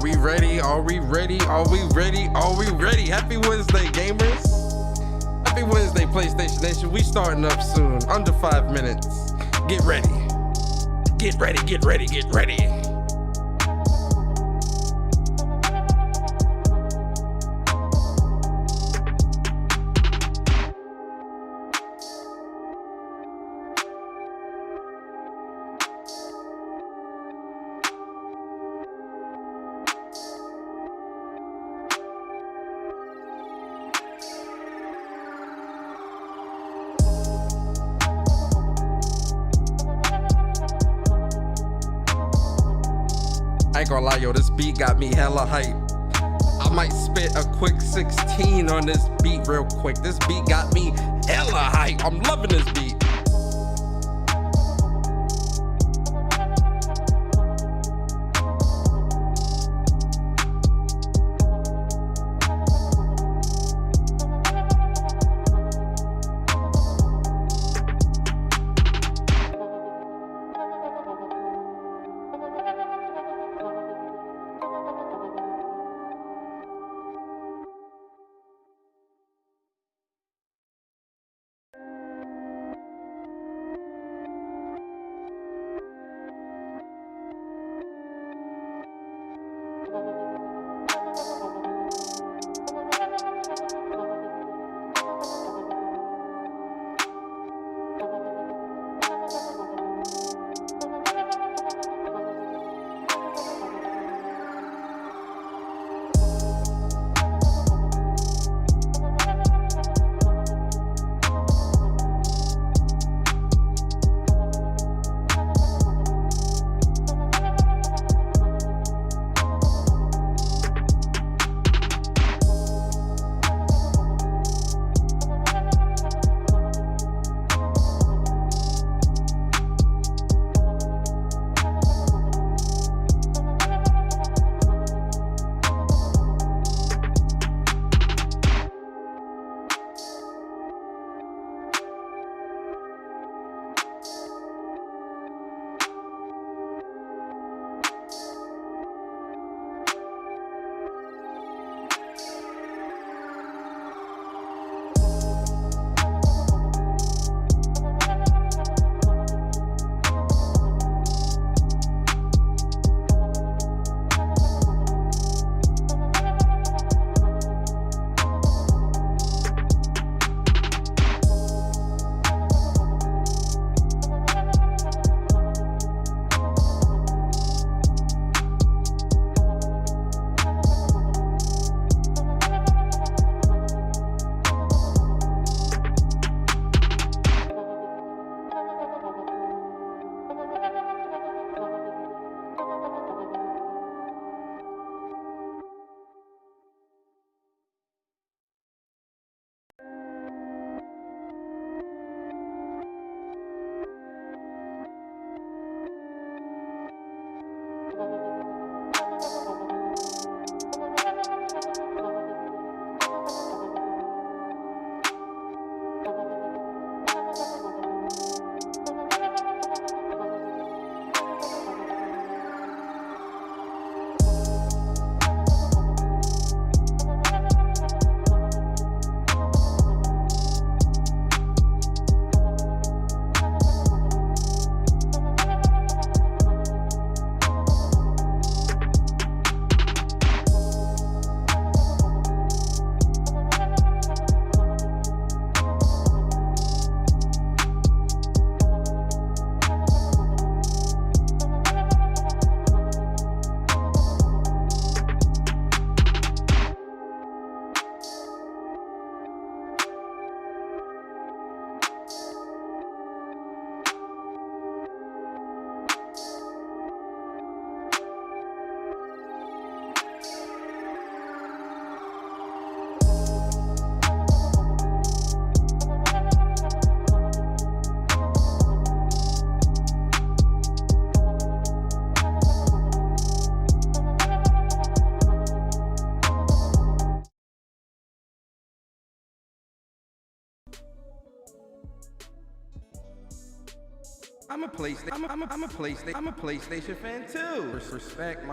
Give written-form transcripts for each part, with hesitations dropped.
we ready? Are we ready? Are we ready? Are we ready? Happy Wednesday, gamers. Happy Wednesday, PlayStation Nation. We starting up soon, under 5 minutes. Get ready. Get ready, get ready, get ready. I ain't gonna lie, yo, this beat got me hella hype. I might spit a quick 16 on this beat real quick. This beat got me hella hype. I'm loving this beat. I'm a PlayStation fan too. Respect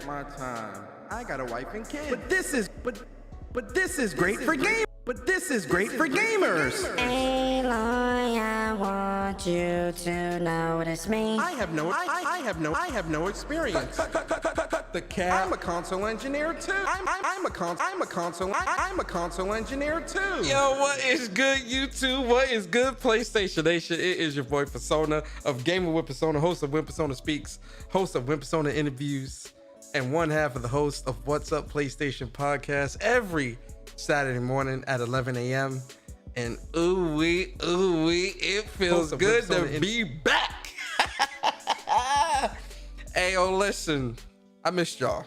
my time. I got a wife and kids. But this is great for gamers. Aloy, I want you to notice me. I have no experience. The cat. I'm a console engineer too. I'm a console engineer too. Yo, what is good, YouTube? What is good, PlayStation Nation? It is your boy Persona of Gaming with Persona, host of When Persona Speaks, host of When Persona Interviews, and one half of the host of What's Up PlayStation podcast every Saturday morning at 11 a.m. And ooh wee, it feels good to be back. Hey, yo, listen, I missed y'all.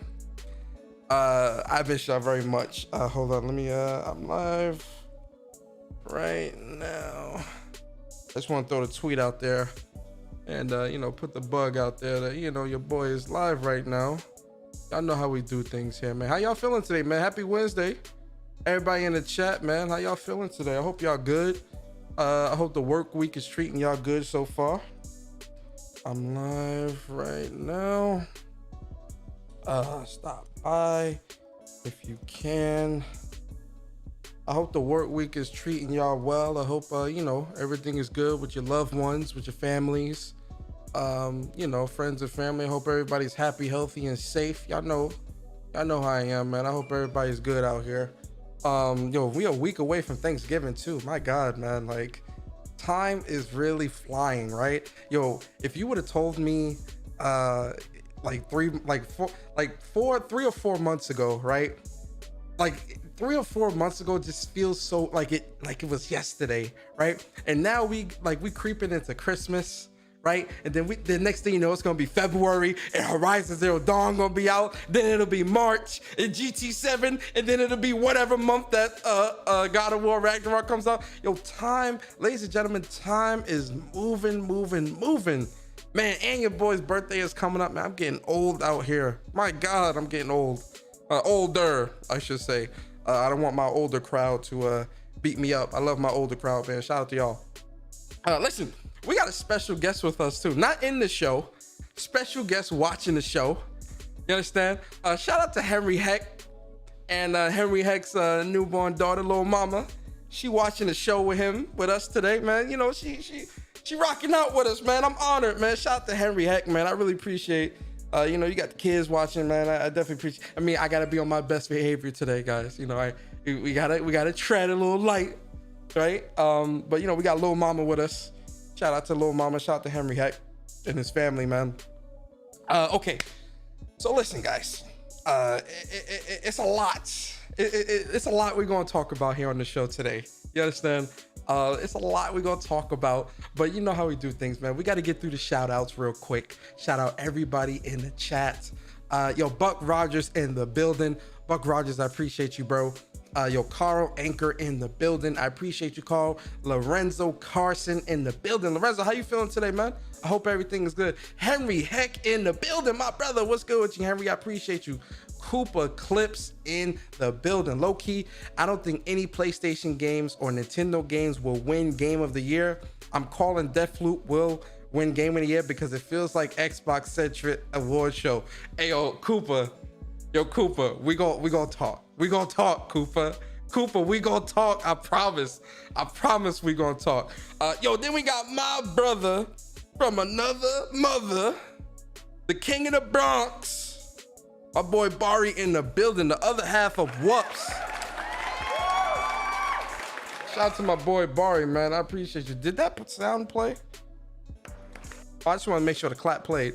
I missed y'all very much. Hold on, let me, I'm live right now. I just want to throw the tweet out there and, put the bug out there that, your boy is live right now. Y'all know how we do things here, man. How y'all feeling today, man? Happy Wednesday. Everybody in the chat, man, how y'all feeling today? I hope y'all good. I hope the work week is treating y'all good so far. I'm live right now. Stop by if you can. I hope the work week is treating y'all well. I hope, everything is good with your loved ones, with your families, friends and family. I hope everybody's happy, healthy, and safe. Y'all know how I am, man. I hope everybody's good out here. We are a week away from Thanksgiving too. My God, man, like time is really flying, right? Yo, if you would have told me, 3 or 4 months ago, right? Like 3 or 4 months ago just feels so like it was yesterday, right? And now we creeping into Christmas. Right, and then the next thing you know, it's gonna be February, and Horizon Zero Dawn gonna be out. Then it'll be March, and GT7, and then it'll be whatever month that God of War Ragnarok comes out. Yo, time, ladies and gentlemen, time is moving, man. And your boy's birthday is coming up, man. I'm getting old out here. My God, I'm getting old, older, I should say. I don't want my older crowd to beat me up. I love my older crowd, man. Shout out to y'all. Listen. We got a special guest with us too. Not in the show, special guest watching the show. You understand? Shout out to Henry Heck and Henry Heck's newborn daughter, Little Mama. She watching the show with us today, man. She rocking out with us, man. I'm honored, man. Shout out to Henry Heck, man. I really appreciate. You got the kids watching, man. I definitely appreciate. I mean, I gotta be on my best behavior today, guys. We gotta tread a little light, right? But we got Little Mama with us. Shout out to Lil Mama. Shout out to Henry Heck and his family, man. Okay, so listen, guys. It's a lot. It's a lot we're going to talk about here on the show today. You understand? It's a lot we're going to talk about, but you know how we do things, man. We got to get through the shout outs real quick. Shout out everybody in the chat. Buck Rogers in the building. Buck Rogers, I appreciate you, bro. Carl Anchor in the building. I appreciate you, Carl. Lorenzo Carson in the building. Lorenzo, how you feeling today, man? I hope everything is good. Henry Heck in the building. My brother, what's good with you, Henry? I appreciate you. Koopa Clips in the building. Low key, I don't think any PlayStation games or Nintendo games will win Game of the Year. I'm calling Deathloop will win Game of the Year because it feels like Xbox-centric award show. Hey, Koopa. Koopa, we gonna talk. We gonna talk, Koopa. Koopa, we gonna talk. I promise we gonna talk. Then we got my brother from another mother, the king of the Bronx, my boy Bari in the building, the other half of Whoops. Shout out to my boy Bari, man. I appreciate you. Did that sound play? I just want to make sure the clap played.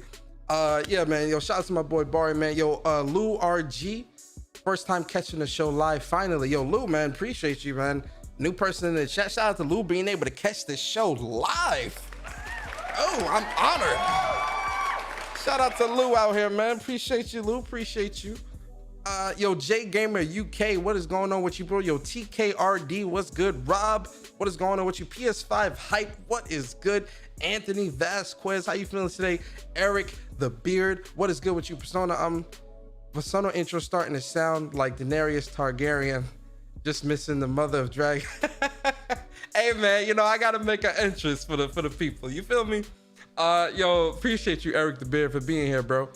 Yeah, man. Shout out to my boy Bari, man. Lou RG, first time catching the show live. Finally, Lou, man, appreciate you, man. New person in the chat. Shout out to Lou being able to catch this show live. Oh, I'm honored. Shout out to Lou out here, man. Appreciate you, Lou. Appreciate you. J Gamer UK, what is going on with you, bro? TKRD, what's good? Rob, what is going on with you? PS5 Hype, what is good? Anthony Vasquez, how you feeling today? Eric the Beard, what is good with you? Persona intro starting to sound like Daenerys Targaryen, just missing the mother of dragon. Hey man, you know I gotta make an entrance for the people. You feel me? Yo, appreciate you, Eric the Beard, for being here, bro.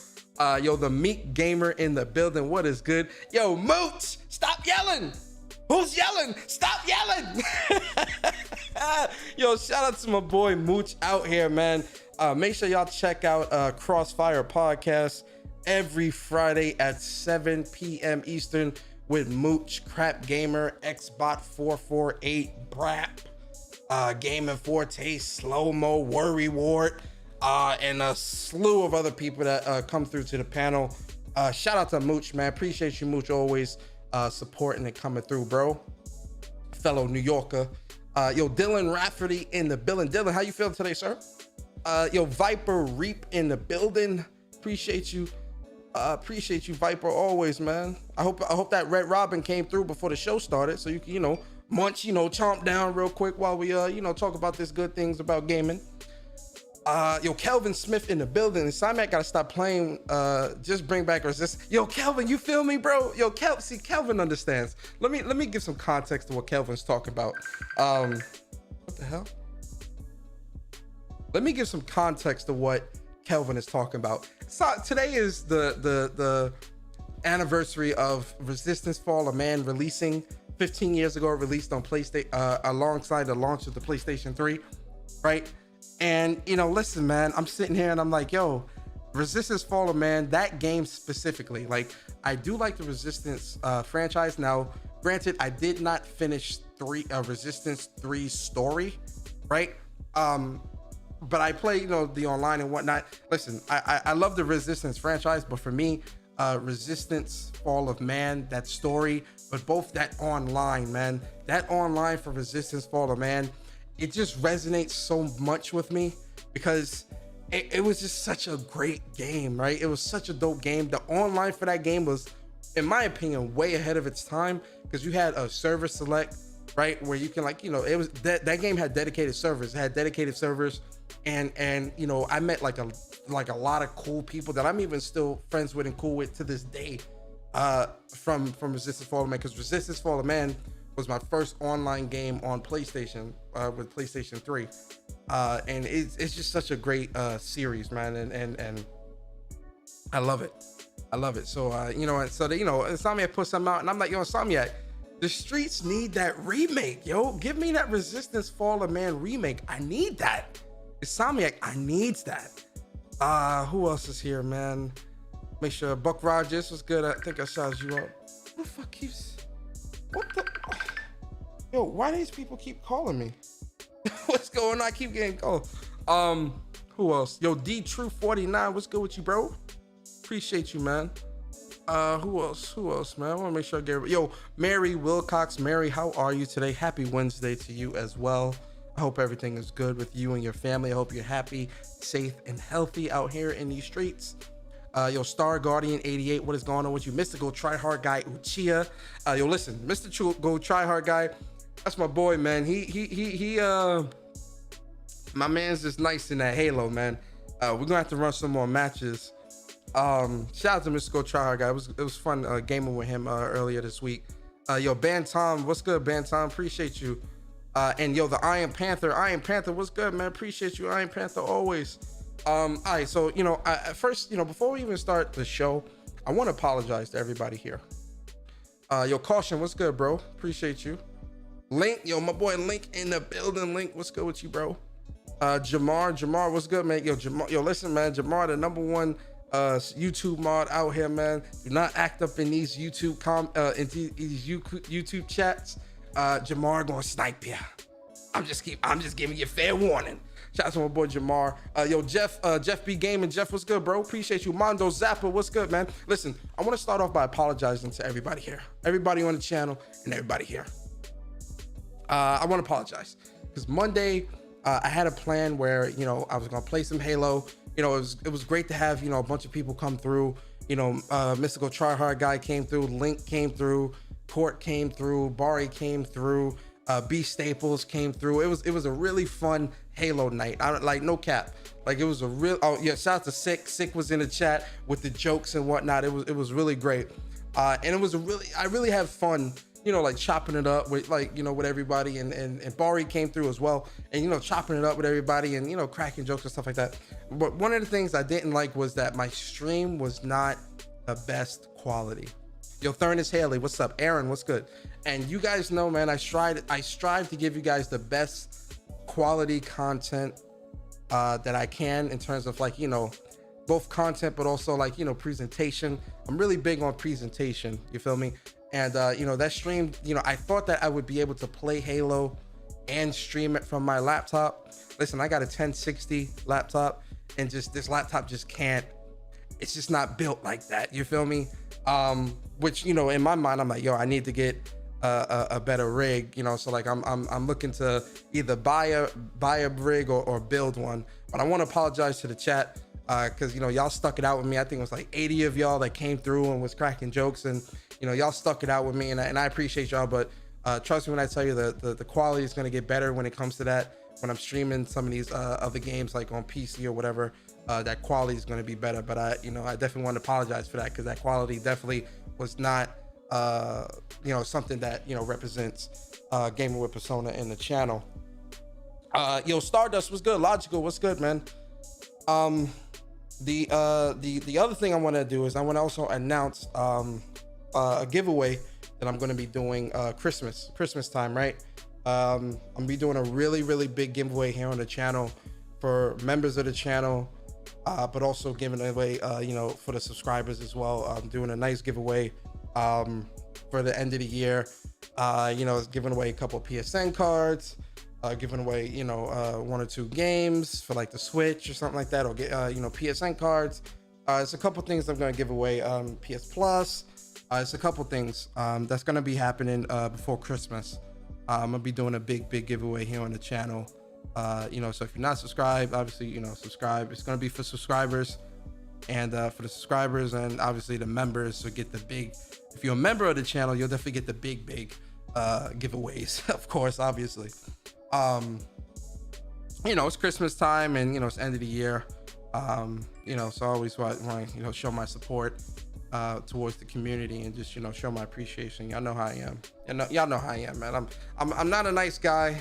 Yo, the Meek Gamer in the building. What is good? Yo, Mooch, stop yelling. Who's yelling? Stop yelling. Yo, shout out to my boy Mooch out here, man. Make sure y'all check out Crossfire Podcast every Friday at 7 p.m. Eastern with Mooch, Crap Gamer, Xbot 448, Brap, Game and Forte, Slow Mo, Worry Ward, and a slew of other people that come through to the panel. Shout out to Mooch, man. Appreciate you, Mooch, always supporting and coming through, bro. Fellow New Yorker. Yo, Dylan Rafferty in the building. Dylan, how you feeling today, sir? Yo, Viper Reap in the building. Appreciate you. Appreciate you, Viper, always, man. I hope that Red Robin came through before the show started, so you can, munch, chomp down real quick while we, talk about this good things about gaming. Yo, Kelvin Smith in the building. Simac gotta stop playing. Just bring back resistance. Yo, Kelvin, you feel me, bro? Yo, see, Kelvin understands. Let me give some context to what Kelvin's talking about. What the hell? Let me give some context to what Kelvin is talking about. So today is the anniversary of Resistance Fall of Man releasing 15 years ago. It released on PlayStation alongside the launch of the PlayStation 3, right? And listen, man, I'm sitting here and I'm like, yo, Resistance Fall of Man, that game specifically, like, I do like the Resistance franchise. Now, granted, I did not finish Resistance 3 story, right? But I play, the online and whatnot. Listen, I love the Resistance franchise, but for me, Resistance Fall of Man, that story, but both that online, man, that online for Resistance Fall of Man, it just resonates so much with me because it was just such a great game, right? It was such a dope game. The online for that game was, in my opinion, way ahead of its time because you had a server select, right, where you can it was that game had dedicated servers. It had dedicated servers, and I met like a lot of cool people that I'm even still friends with and cool with to this day, from Resistance Fall of Man, because Resistance Fall of Man was my first online game on PlayStation with PlayStation 3, and it's just such a great series, man, and I love it. So Insomniac put something out, and I'm like, yo, Insomniac, the streets need that remake, yo. Give me that Resistance Fall of Man remake. I need that. Insomniac, I needs that. Who else is here, man? Make sure Buck Rogers was good. I think I shouted you out. Who the fuck keeps? What the? Yo, why do these people keep calling me? What's going on? I keep getting called. Who else? Yo, D True 49. What's good with you, bro? Appreciate you, man. Who else, man? I want to make sure I get. Yo, Mary Wilcox. Mary, how are you today? Happy Wednesday to you as well. I hope everything is good with you and your family. I hope you're happy, safe, and healthy out here in these streets. Yo, Star Guardian 88, what is going on with you? Mystical Tryhard Guy Uchiha. Yo, listen, Mr. Go Tryhard Guy, that's my boy, man. He my man's just nice in that Halo, man. We're gonna have to run some more matches. Shout out to Mr. Go Tryhard Guy. It was fun gaming with him earlier this week. Yo, Bantom, what's good, Bantom? Appreciate you. And yo, the Iron Panther, what's good, man? Appreciate you, Iron Panther, always. All right, so first, before we even start the show, I want to apologize to everybody here. Yo, Caution, what's good, bro? Appreciate you. Link, yo, my boy Link in the building. Link, what's good with you, bro? Jamar, what's good, man? Yo, Jamar, yo, listen, man, Jamar, the #1 YouTube mod out here, man. Do not act up in these YouTube YouTube chats. Jamar gonna snipe ya. I'm just giving you fair warning. Shout out to my boy Jamar. Yo, Jeff B Gaming. Jeff, what's good, bro? Appreciate you. Mondo Zappa, what's good, man? Listen, I want to start off by apologizing to everybody here, everybody on the channel, and everybody here. I want to apologize because Monday I had a plan where I was gonna play some Halo. It was great to have a bunch of people come through. Mystical Tryhard Guy came through, Link came through, Court came through, Bari came through, B Staples came through. It was a really fun Halo night. No cap. Like it was a real. Oh yeah, shout out to Sick. Sick was in the chat with the jokes and whatnot. It was really great. And I really had fun you know, like chopping it up with like, you know, with everybody, and Bari came through as well, and, you know, chopping it up with everybody and, you know, cracking jokes and stuff like that. But one of the things I didn't like was that my stream was not the best quality. Yo, Thurnis Haley, what's up? Aaron, what's good? And you guys know, man, I strive to give you guys the best quality content that I can, in terms of, like, you know, both content, but also, like, you know, presentation. I'm really big on presentation, you feel me? And you know, that stream, you know, I thought that I would be able to play Halo and stream it from my laptop. Listen, I got a 1060 laptop, and just this laptop just can't, it's just not built like that, you feel me? Which, you know, in my mind, I'm like, yo, I need to get a better rig, you know. So like I'm looking to either buy a rig or build one. But I want to apologize to the chat, because, you know, y'all stuck it out with me. I think it was like 80 of y'all that came through and was cracking jokes, and, you know, y'all stuck it out with me, and I appreciate y'all. But trust me when I tell you the quality is going to get better when it comes to that. When I'm streaming some of these other games, like on PC or whatever, that quality is going to be better. But I definitely want to apologize for that, because that quality definitely was not, you know, something that, you know, represents Gaming with Persona in the channel. Yo, Stardust, what's good? Logical, what's good, man? The other thing I want to do is I want to also announce a giveaway that I'm going to be doing Christmas time, right? I'm gonna be doing a really big giveaway here on the channel for members of the channel, but also giving away, you know, for the subscribers as well. I'm doing a nice giveaway for the end of the year. You know, giving away a couple of PSN cards, giving away, you know, 1 or 2 games for like the Switch or something like that, or get, you know, PSN cards. It's a couple things I'm going to give away. PS Plus. It's a couple things that's going to be happening before Christmas. I'm gonna be doing a big giveaway here on the channel. You know, so if you're not subscribed, obviously, you know, subscribe. It's gonna be for subscribers, and for the subscribers, and obviously the members, so get the big. If you're a member of the channel, you'll definitely get the big giveaways, of course, obviously. You know, it's Christmas time, and, you know, it's end of the year. You know, so I always want to, you know, show my support towards the community, and just, you know, show my appreciation. Y'all know how I am. Y'all know how I am, man. I'm not a nice guy.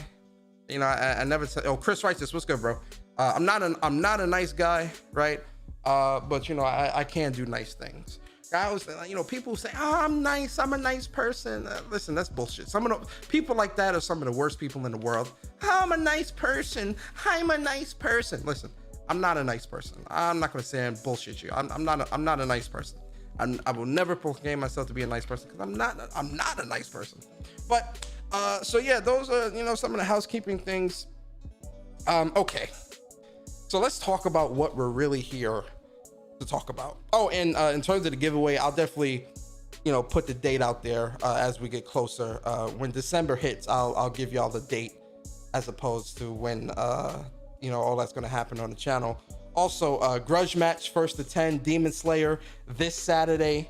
You know, I never say, oh, Chris writes this, what's good, bro? I'm not a nice guy, right? But, you know, I can do nice things. I always, you know, people say, oh, I'm nice, I'm a nice person. Listen, that's bullshit. Some of the people like that are some of the worst people in the world. Oh, I'm a nice person. I'm a nice person. Listen, I'm not a nice person. I'm not gonna say and bullshit you. I'm not a nice person. I will never proclaim myself to be a nice person, because I'm not a nice person. But so yeah, those are, you know, some of the housekeeping things. Okay, so let's talk about what we're really here to talk about. Oh, and in terms of the giveaway, I'll definitely, you know, put the date out there as we get closer. When December hits, I'll give y'all the date, as opposed to when you know, all that's going to happen on the channel. Also, grudge match 1st to 10 Demon Slayer this Saturday,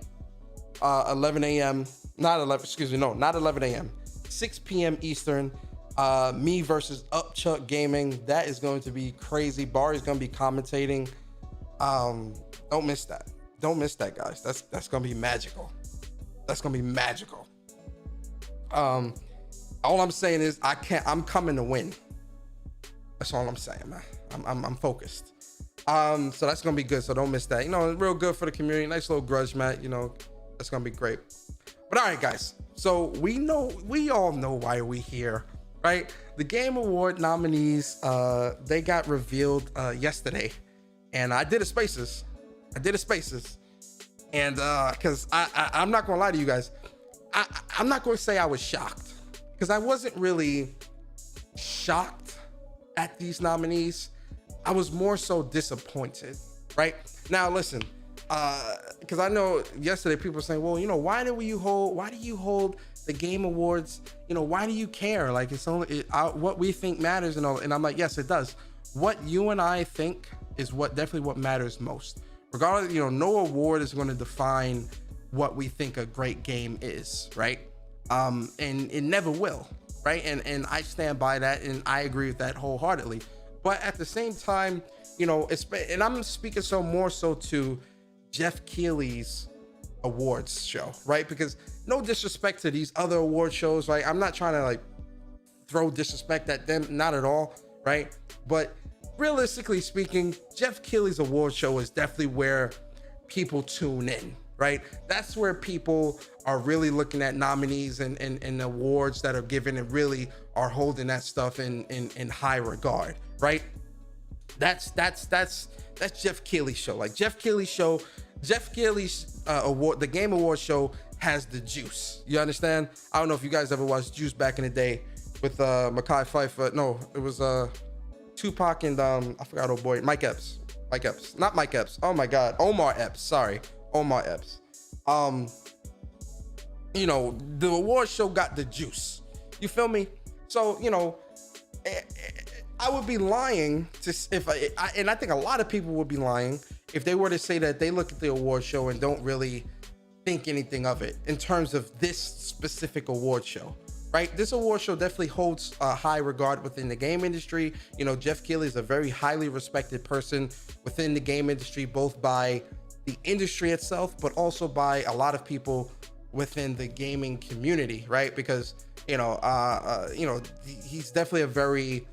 11 a.m. Not 11 a.m. 6 p.m. Eastern. Me versus Upchuck Gaming. That is going to be crazy. Bari's going to be commentating. Don't miss that. Don't miss that, guys. That's going to be magical. That's going to be magical. All I'm saying is I'm coming to win. That's all I'm saying, man. I'm focused. So that's gonna be good. So don't miss that. You know, real good for the community. Nice little grudge match. You know, that's gonna be great. But all right, guys. So we all know why we're here, right? The Game Award nominees, they got revealed yesterday, and I did a Spaces, and because I'm not gonna lie to you guys, I'm not gonna say I was shocked, because I wasn't really shocked at these nominees. I was more so disappointed, right? Now, listen, because I know yesterday people were saying, well, you know, why do you hold the Game Awards? You know, why do you care? Like, it's only what we think matters and all. And I'm like, yes, it does. What you and I think is definitely what matters most. Regardless, you know, no award is going to define what we think a great game is, right? And it never will, right? And I stand by that, and I agree with that wholeheartedly. But at the same time, you know, and I'm speaking more so to Jeff Keighley's awards show, right? Because no disrespect to these other award shows, right? I'm not trying to like throw disrespect at them, not at all, right? But realistically speaking, Jeff Keighley's award show is definitely where people tune in, right? That's where people are really looking at nominees and awards that are given and really are holding that stuff in high regard, right? That's Jeff Keighley's show. Like Jeff Keighley's award, the Game Awards show has the juice. You understand? I don't know if you guys ever watched Juice back in the day with Mekhi Phifer. No, it was Tupac and I forgot, oh boy, Mike Epps, not Mike Epps. Oh my God, Omar Epps. Sorry, Omar Epps. You know, the award show got the juice. You feel me? So you know, I would be lying if I think a lot of people would be lying if they were to say that they look at the award show and don't really think anything of it in terms of this specific award show. Right, this award show definitely holds a high regard within the game industry. You know, Jeff Keighley is a very highly respected person within the game industry, both by the industry itself, but also by a lot of people within the gaming community, right? Because you know, he's definitely a very,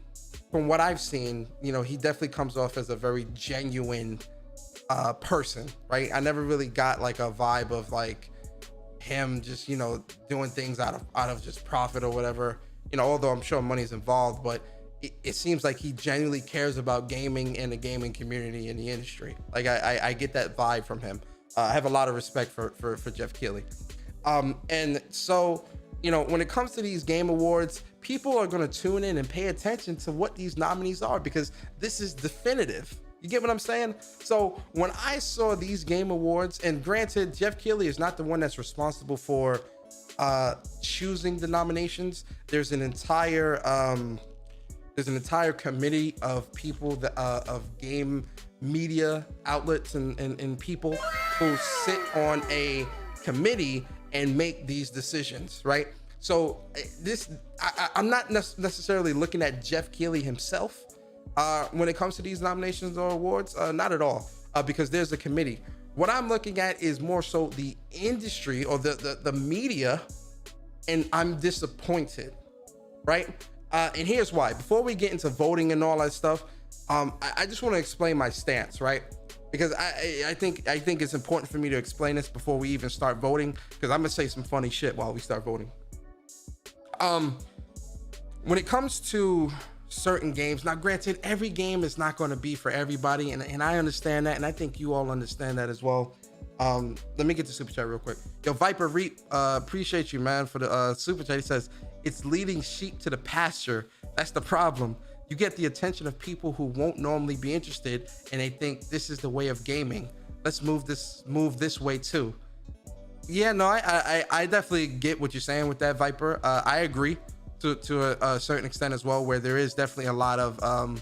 from what I've seen, you know, he definitely comes off as a very genuine person, right? I never really got like a vibe of like him just, you know, doing things out of just profit or whatever, you know, although I'm sure money's involved, but it seems like he genuinely cares about gaming and the gaming community in the industry. Like I get that vibe from him. I have a lot of respect for Jeff Keighley. And so, you know, when it comes to these game awards, people are going to tune in and pay attention to what these nominees are, because this is definitive. You get what I'm saying? So when I saw these game awards, and granted, Jeff Keighley is not the one that's responsible for choosing the nominations. There's an entire committee of people that of game media outlets and people who sit on a committee and make these decisions, right? So I'm not necessarily looking at Jeff Keighley himself when it comes to these nominations or awards, not at all, because there's a committee. What I'm looking at is more so the industry or the media, and I'm disappointed, right? And here's why. Before we get into voting and all that stuff, I just want to explain my stance, right? Because I think it's important for me to explain this before we even start voting, because I'm gonna say some funny shit while we start voting. When it comes to certain games, now granted, every game is not going to be for everybody, and I understand that, and I think you all understand that as well. Let me get the super chat real quick. Yo, Viper Reap, appreciate you, man, for the super chat. He says, it's leading sheep to the pasture. That's the problem. You get the attention of people who won't normally be interested, and they think this is the way of gaming. Let's move this way too. Yeah, no, I definitely get what you're saying with that, Viper. I agree to a certain extent as well, where there is definitely a lot of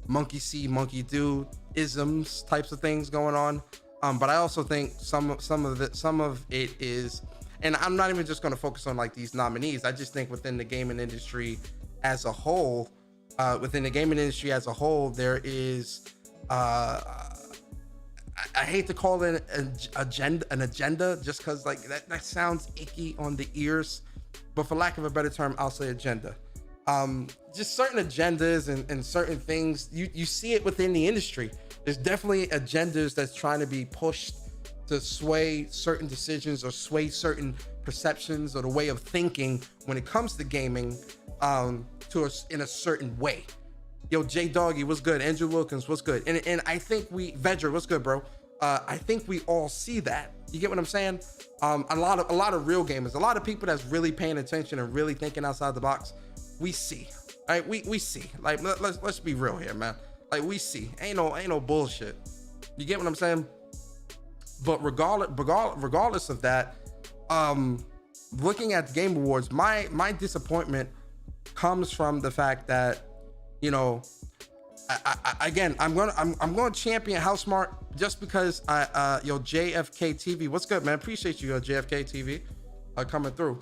monkey see, monkey do isms types of things going on. But I also think some of it is, and I'm not even just going to focus on like these nominees. I just think within the gaming industry as a whole, there is I hate to call it an agenda, just because like that sounds icky on the ears, but for lack of a better term, I'll say agenda. Just certain agendas and certain things, you see it within the industry. There's definitely agendas that's trying to be pushed to sway certain decisions or sway certain perceptions or the way of thinking when it comes to gaming to us in a certain way. Yo, J Doggy, what's good? Andrew Wilkins, what's good? And I think Vedra, what's good, bro? I think we all see that. You get what I'm saying? A lot of real gamers, a lot of people that's really paying attention and really thinking outside the box, we see. All right, we see. Like, let's be real here, man. Like, we see. Ain't no bullshit. You get what I'm saying? But regardless of that, looking at the Game Awards, my disappointment comes from the fact that, you know, I'm going to champion Housemarque just because yo, JFK TV, what's good, man? Appreciate you, JFK TV, coming through.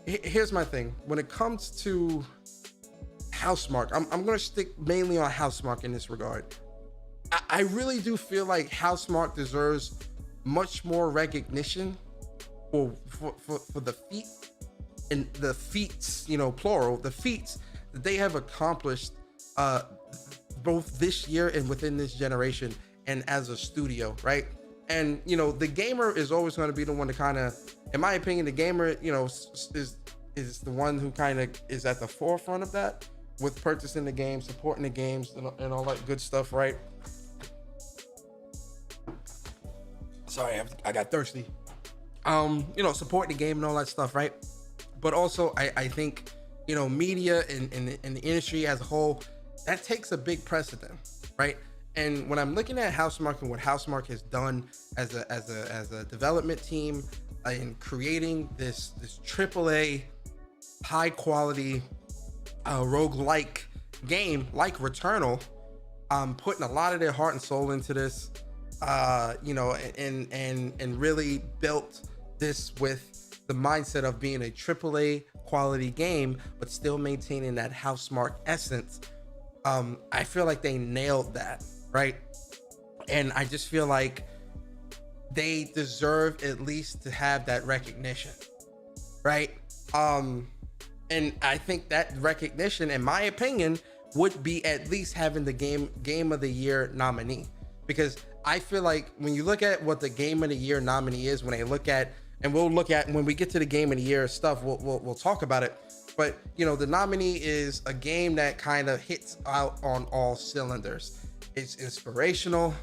Here's my thing. When it comes to Housemarque, I'm going to stick mainly on Housemarque in this regard. I really do feel like Housemarque deserves much more recognition for the feat and the feats, plural, the feats that they have accomplished, both this year and within this generation, and as a studio, right? And the gamer is always going to be the one to kind of, in my opinion, the gamer, is the one who kind of is at the forefront of that, with purchasing the game, supporting the games, and all that good stuff, right? Sorry, I got thirsty. Supporting the game and all that stuff, right? But also, I think, media and the industry as a whole, that takes a big precedent, right? And when I'm looking at Housemarque and what Housemarque has done as a development team in creating this AAA high quality roguelike game like Returnal, putting a lot of their heart and soul into this, and really built this with the mindset of being a AAA quality game, but still maintaining that Housemarque essence. I feel like they nailed that, right? And I just feel like they deserve at least to have that recognition, right? And I think that recognition, in my opinion, would be at least having the game of the year nominee, because I feel like when you look at what the game of the year nominee is, when they look at, and we'll look at when we get to the game of the year stuff, we'll talk about it. But the nominee is a game that kind of hits out on all cylinders. It's inspirational,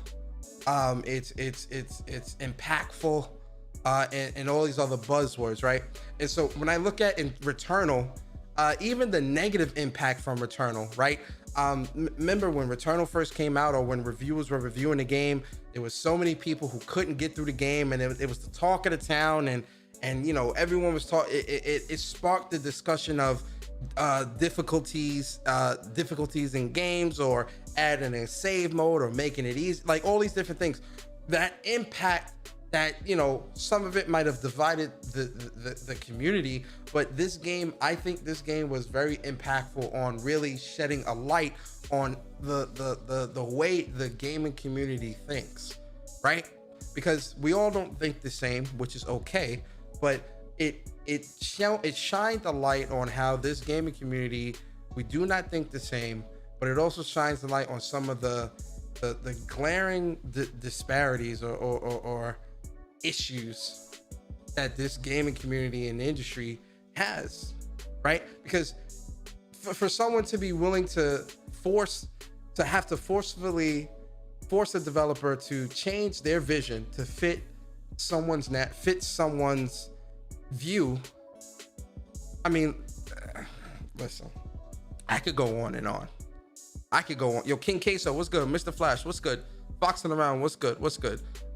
it's impactful, and all these other buzzwords, right? And so when I look at in Returnal, even the negative impact from Returnal, right? Remember when Returnal first came out, or when reviewers were reviewing the game, there was so many people who couldn't get through the game, and it was the talk of the town, and everyone was talking. It sparked the discussion of difficulties in games, or adding a save mode, or making it easy, like all these different things that impact that, some of it might have divided the community. But this game, I think this game was very impactful on really shedding a light on the way the gaming community thinks, right? Because we all don't think the same, which is okay, but it shined a light on how this gaming community, we do not think the same, but it also shines the light on some of the glaring disparities or issues that this gaming community and industry has, right? Because for someone to be willing to forcefully force a developer to change their vision to fit someone's view, I mean, listen, I could go on and on. I could go on. Yo, King Queso, what's good? Mr. Flash, what's good? Foxing around, what's good?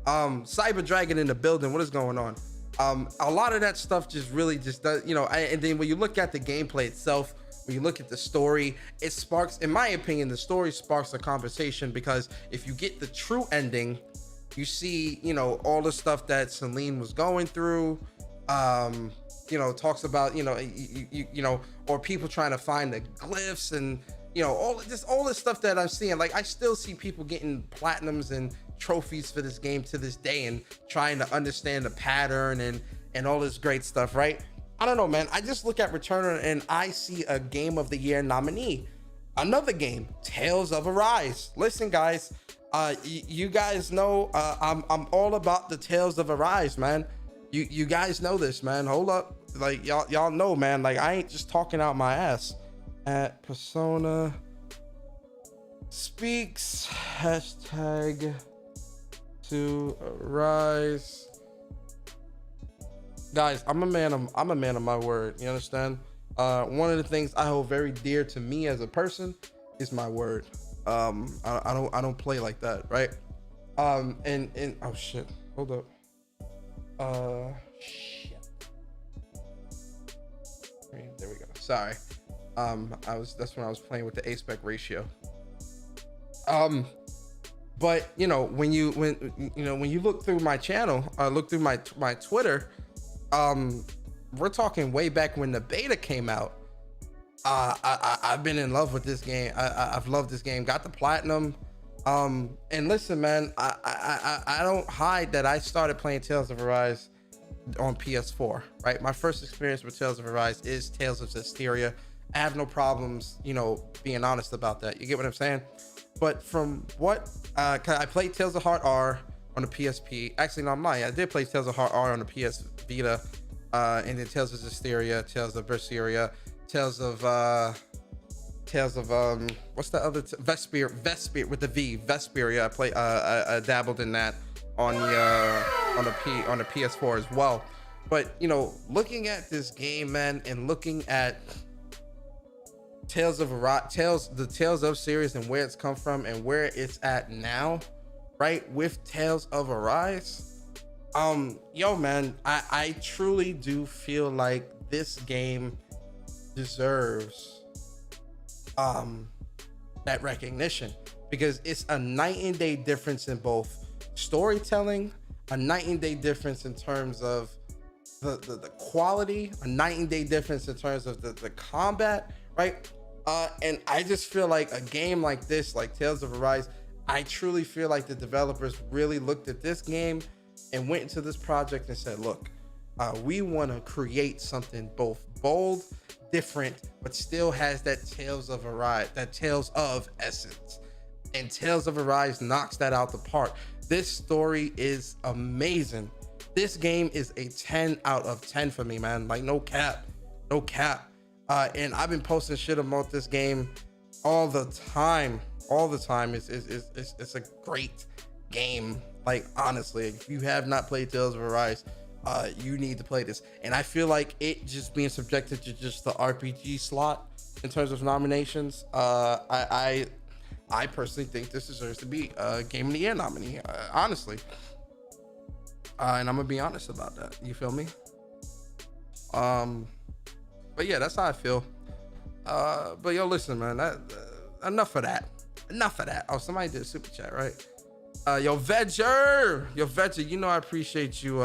Cyber Dragon in the building, what is going on? A lot of that stuff just really just does, and then when you look at the gameplay itself, when you look at the story, it sparks, in my opinion, the story sparks a conversation, because if you get the true ending, you see, all the stuff that Celine was going through, talks about, or people trying to find the glyphs, and all this stuff that I'm seeing. Like, I still see people getting platinums and trophies for this game to this day, and trying to understand the pattern and all this great stuff, right? I don't know, man. I just look at Returnal and I see a game of the year nominee. Another game, Tales of Arise. Listen, guys, you guys know I'm all about the Tales of Arise, man. You guys know this, man. Hold up, like y'all know, man. Like, I ain't just talking out my ass. At Persona Speaks hashtag to Arise. Guys, I'm a man of my word. You understand? One of the things I hold very dear to me as a person is my word. I don't play like that, right? And oh shit, hold up. Shit. There we go. Sorry. That's when I was playing with the aspect ratio. But when you look through my channel, look through my Twitter, we're talking way back when the beta came out. I've been in love with this game. I've loved this game. Got the platinum. And listen, man, I don't hide that I started playing Tales of Arise on PS4, right? My first experience with Tales of Arise is Tales of Zestiria. I have no problems, being honest about that. You get what I'm saying? But from what, I played Tales of Heart R on the PSP. Actually, no, I'm lying. I did play Tales of Heart R on the PS Vita, and then Tales of Zestiria, Tales of Berseria, Tales of what's the other Vesperia with the V, Vesperia. I dabbled in that on the PS4 as well. But looking at this game, man, and looking at the Tales of series and where it's come from and where it's at now, right, with Tales of Arise, man, I truly do feel like this game deserves that recognition, because it's a night and day difference in both storytelling, a night and day difference in terms of the quality, a night and day difference in terms of the combat, right? And I just feel like a game like this, like Tales of Arise, I truly feel like the developers really looked at this game and went into this project and said, look, we want to create something both bold, different, but still has that Tales of Arise, that Tales of essence. And Tales of Arise knocks that out the park. This story is amazing. This game is a 10 out of 10 for me, man. Like, no cap. And I've been posting shit about this game all the time. It's a great game. Like, honestly, if you have not played Tales of Arise, you need to play this. And I feel like it just being subjected to just the RPG slot in terms of nominations, I personally think this deserves to be a Game of the Year nominee, honestly. And I'm gonna be honest about that. You feel me? But yeah, that's how I feel. But yo, listen, man, enough of that. Oh, somebody did a super chat, right? Yo, Vegger, I appreciate you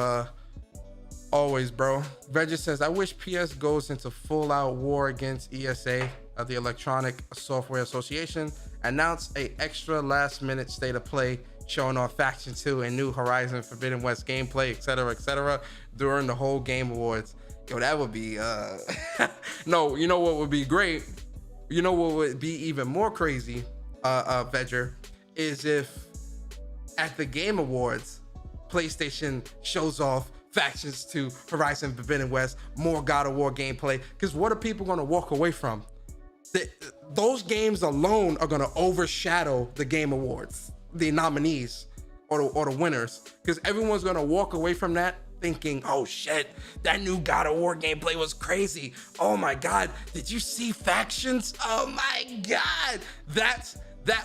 always, bro. Vegger says, I wish PS goes into full out war against ESA, the Electronic Software Association, announce a extra last minute state of play showing off Faction 2 and new Horizon Forbidden West gameplay, etc., during the whole Game Awards. Yo, that would be no, you know what would be great? You know what would be even more crazy, Vegger, is if at the Game Awards, PlayStation shows off Factions 2, Horizon Forbidden West, more God of War gameplay. Because what are people going to walk away from? Those games alone are going to overshadow the Game Awards, the nominees or the winners. Because everyone's going to walk away from that thinking, oh shit, that new God of War gameplay was crazy. Oh my God, did you see Factions? Oh my God, that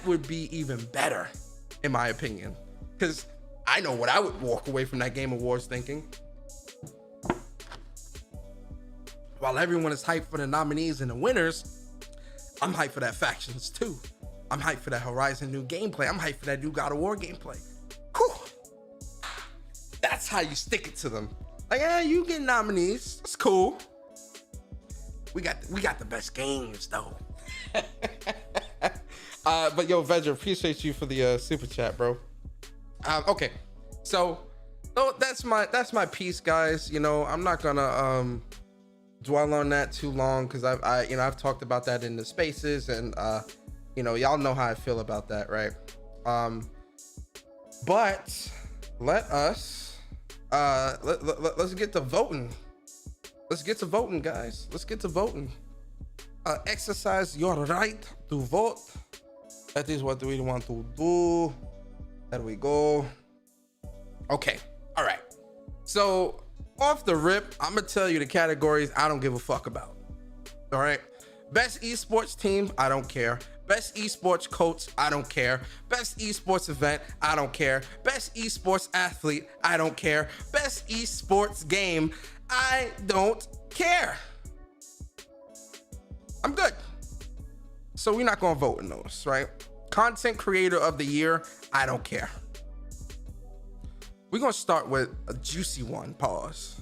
would be even better, in my opinion. Because I know what I would walk away from that Game Awards thinking. While everyone is hyped for the nominees and the winners, I'm hyped for that Factions too. I'm hyped for that Horizon new gameplay. I'm hyped for that new God of War gameplay. Whew. That's how you stick it to them. Like, yeah, you get nominees. That's cool. We got the best games though. But yo, Veggie, appreciate you for the super chat, bro. Okay, so that's my piece, guys. I'm not gonna dwell on that too long because I've talked about that in the spaces, and y'all know how I feel about that, right? But let us let's get to voting. Let's get to voting, guys. Let's get to voting. Exercise your right to vote. That is what we want to do. There we go. Okay. All right. So off the rip, I'm gonna tell you the categories I don't give a fuck about. All right. Best esports team, I don't care. Best esports coach, I don't care. Best esports event, I don't care. Best esports athlete, I don't care. Best esports game, I don't care. I'm good. So we're not gonna vote in those, right? Content creator of the year, I don't care. We're gonna start with a juicy one, pause.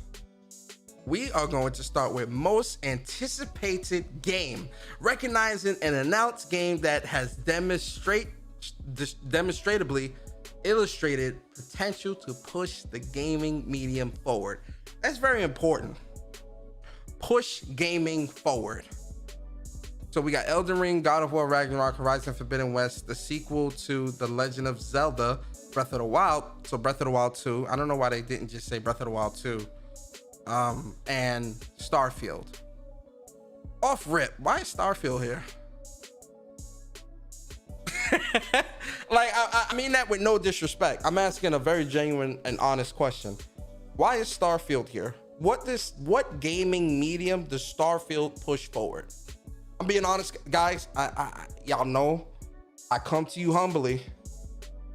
We are going to start with most anticipated game, recognizing an announced game that has demonstrably illustrated potential to push the gaming medium forward. That's very important. Push gaming forward. So we got Elden Ring, God of War Ragnarok, Horizon Forbidden West, the sequel to The Legend of Zelda, Breath of the Wild. So Breath of the Wild 2. I don't know why they didn't just say Breath of the Wild 2. And Starfield. Off rip, why is Starfield here? Like, I mean that with no disrespect. I'm asking a very genuine and honest question. Why is Starfield here? What gaming medium does Starfield push forward? I'm being honest, guys. Y'all know I come to you humbly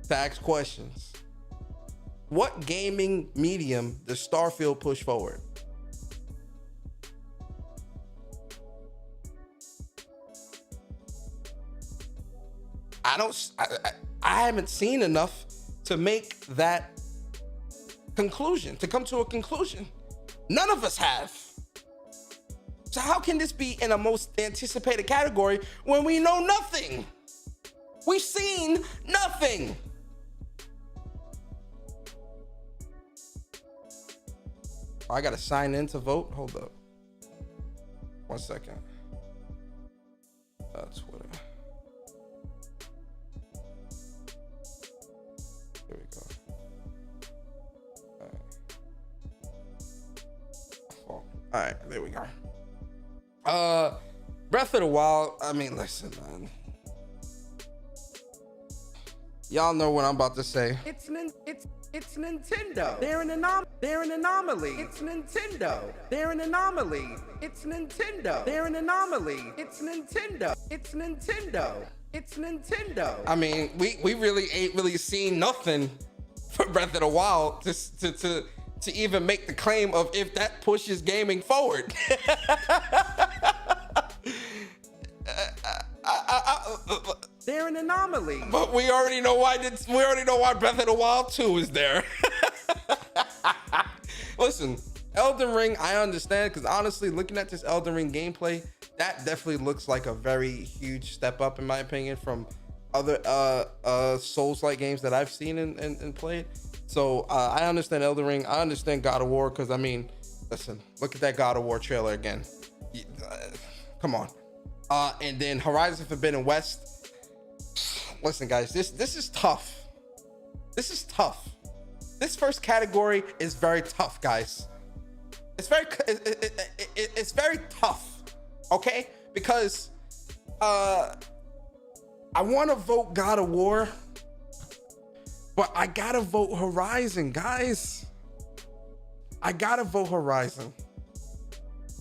to ask questions. What gaming medium does Starfield push forward? I haven't seen enough to make that conclusion, to come to a conclusion. None of us have. So how can this be in a most anticipated category when we know nothing? We've seen nothing. Oh, I gotta sign in to vote. Hold up. 1 second. Twitter. Here we go. All right, there we go. Breath of the Wild. I mean, listen, man. Y'all know what I'm about to say. It's Nintendo. They're an anomaly. It's Nintendo. They're an anomaly. It's Nintendo. They're an anomaly. It's Nintendo. It's Nintendo. It's Nintendo. I mean, we really ain't really seen nothing for Breath of the Wild to even make the claim of if that pushes gaming forward. They're an anomaly. But we already know why Breath of the Wild 2 is there. Listen, Elden Ring, I understand, because honestly, looking at this Elden Ring gameplay, that definitely looks like a very huge step up, in my opinion, from other Souls-like games that I've seen and played. So I understand Elden Ring. I understand God of War, because I mean, listen, look at that God of War trailer again. Come on. And then Horizon Forbidden West. Listen, guys, this is tough. This is tough. This first category is very tough, guys. It's very tough, okay? Because I want to vote God of War, but I gotta vote Horizon, guys. I gotta vote Horizon.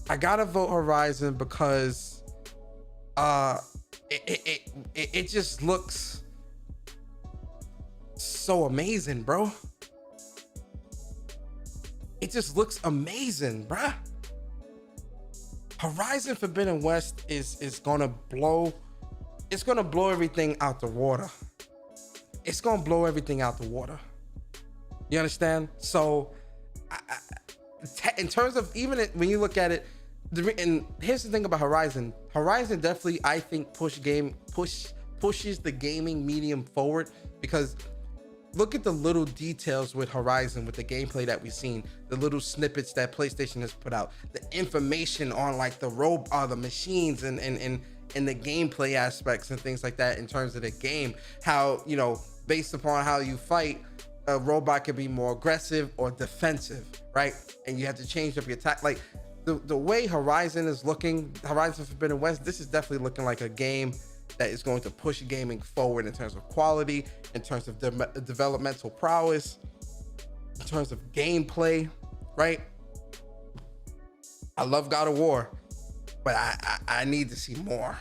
I gotta vote Horizon because it just looks so amazing, bro. It just looks amazing, bruh. Horizon Forbidden West is gonna blow. It's gonna blow everything out the water. It's gonna blow everything out the water. You understand? So, in terms of even when you look at it, and here's the thing about Horizon. Horizon definitely, I think, pushes the gaming medium forward, because look at the little details with Horizon, with the gameplay that we've seen, the little snippets that PlayStation has put out, the information on like the machines and the gameplay aspects and things like that in terms of the game. How, you know, based upon how you fight, a robot can be more aggressive or defensive, right? And you have to change up your attack. Like the way Horizon is looking, Horizon Forbidden West, this is definitely looking like a game that is going to push gaming forward in terms of quality, in terms of developmental prowess, in terms of gameplay, right? I love God of War, but I need to see more.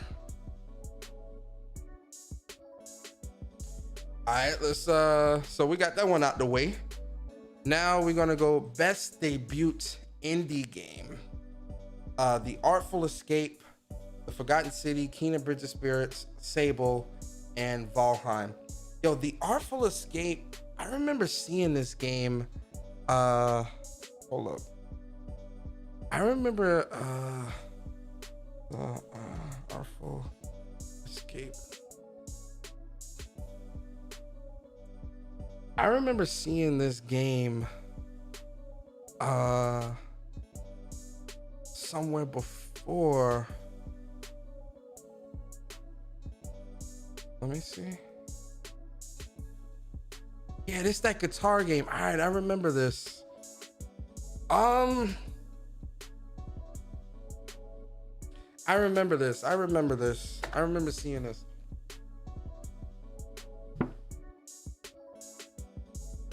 All right, let's so we got that one out the way. Now we're gonna go best debut indie game. The Artful Escape, The Forgotten City, Kena Bridge of Spirits, Sable, and Valheim. Yo, The Artful Escape, I remember seeing this game. Hold up. I remember Artful Escape. I remember seeing this game somewhere before. Let me see. Yeah, this that guitar game. All right, I remember this. I remember this. I remember seeing this.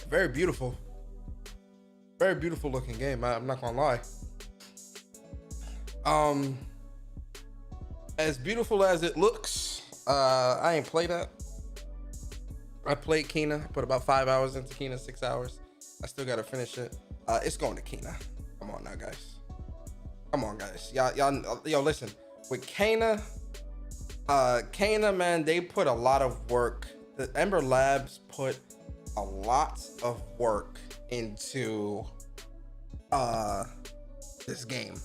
Very beautiful looking game. I'm not gonna lie. As beautiful as it looks, I ain't played that. I played Kena, put about 5 hours into Kena, 6 hours. I still gotta finish it. It's going to Kena. Come on now, guys. Come on, guys. Yo, listen. With Kena, man, they put a lot of work. The Ember Labs put a lot of work into this game.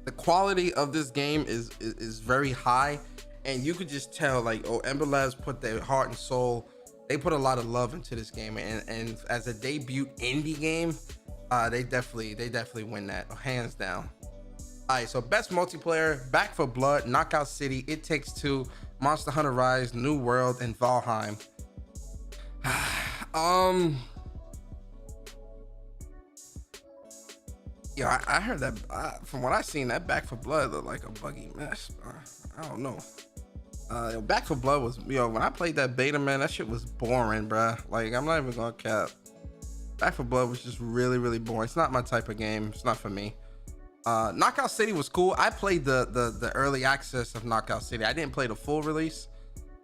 The quality of this game is very high, and you could just tell, like, Ember Labs put their heart and soul. They put a lot of love into this game, and as a debut indie game, they definitely win that hands down. All right, so best multiplayer: Back for Blood, Knockout City, It Takes Two, Monster Hunter Rise, New World, and Valheim. Yeah, I heard that. From what I seen, that Back for Blood looked like a buggy mess. I don't know. Back for Blood was, when I played that beta, man, that shit was boring, bruh. Like, I'm not even gonna cap. Back for Blood was just really boring. It's not my type of game. It's not for me. Knockout City was cool. I played the early access of Knockout City. I didn't play the full release.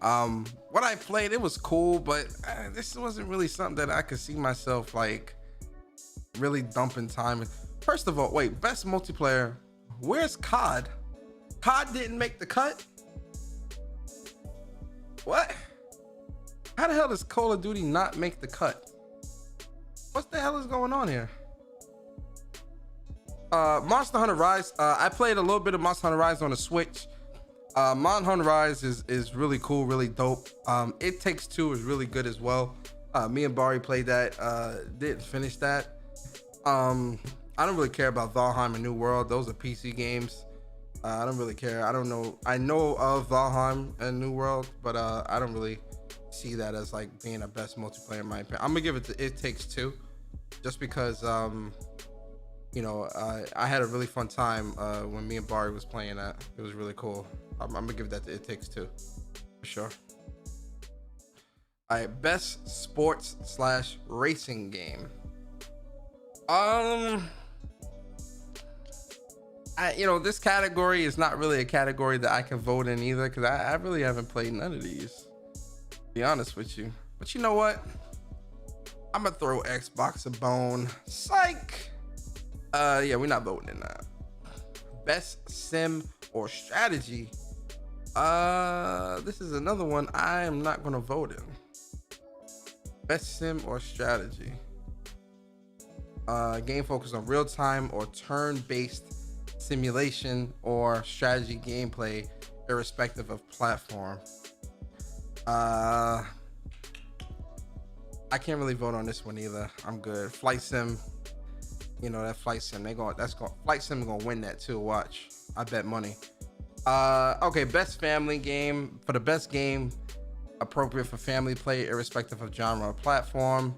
What I played, it was cool, but this wasn't really something that I could see myself like really dumping time in. First of all, wait, best multiplayer. Where's COD? COD didn't make the cut? What? How the hell does Call of Duty not make the cut? What the hell is going on here? Monster Hunter Rise. I played a little bit of Monster Hunter Rise on the Switch. Monster Hunter Rise is really cool, really dope. It Takes Two is really good as well. Me and Bari played that. Didn't finish that. I don't really care about Valheim and New World. Those are PC games. I don't really care. I don't know. I know of Valheim and New World, but I don't really see that as like being a best multiplayer in my opinion. I'm gonna give it to It Takes Two, just because I had a really fun time when me and Bari was playing that. It was really cool. I'm gonna give that to It Takes Two for sure. All right, best sports / racing game. This category is not really a category that I can vote in either, because I really haven't played none of these, to be honest with you. But you know what? I'm gonna throw Xbox a bone. Psych. Yeah, we're not voting in that. Best sim or strategy. This is another one I am not gonna vote in. Best sim or strategy. Game focused on real-time or turn-based simulation or strategy gameplay, irrespective of platform. I can't really vote on this one either. I'm good. Flight sim. That flight sim. Flight sim gonna win that too. Watch. I bet money. Okay, best family game. For the best game appropriate for family play, irrespective of genre or platform.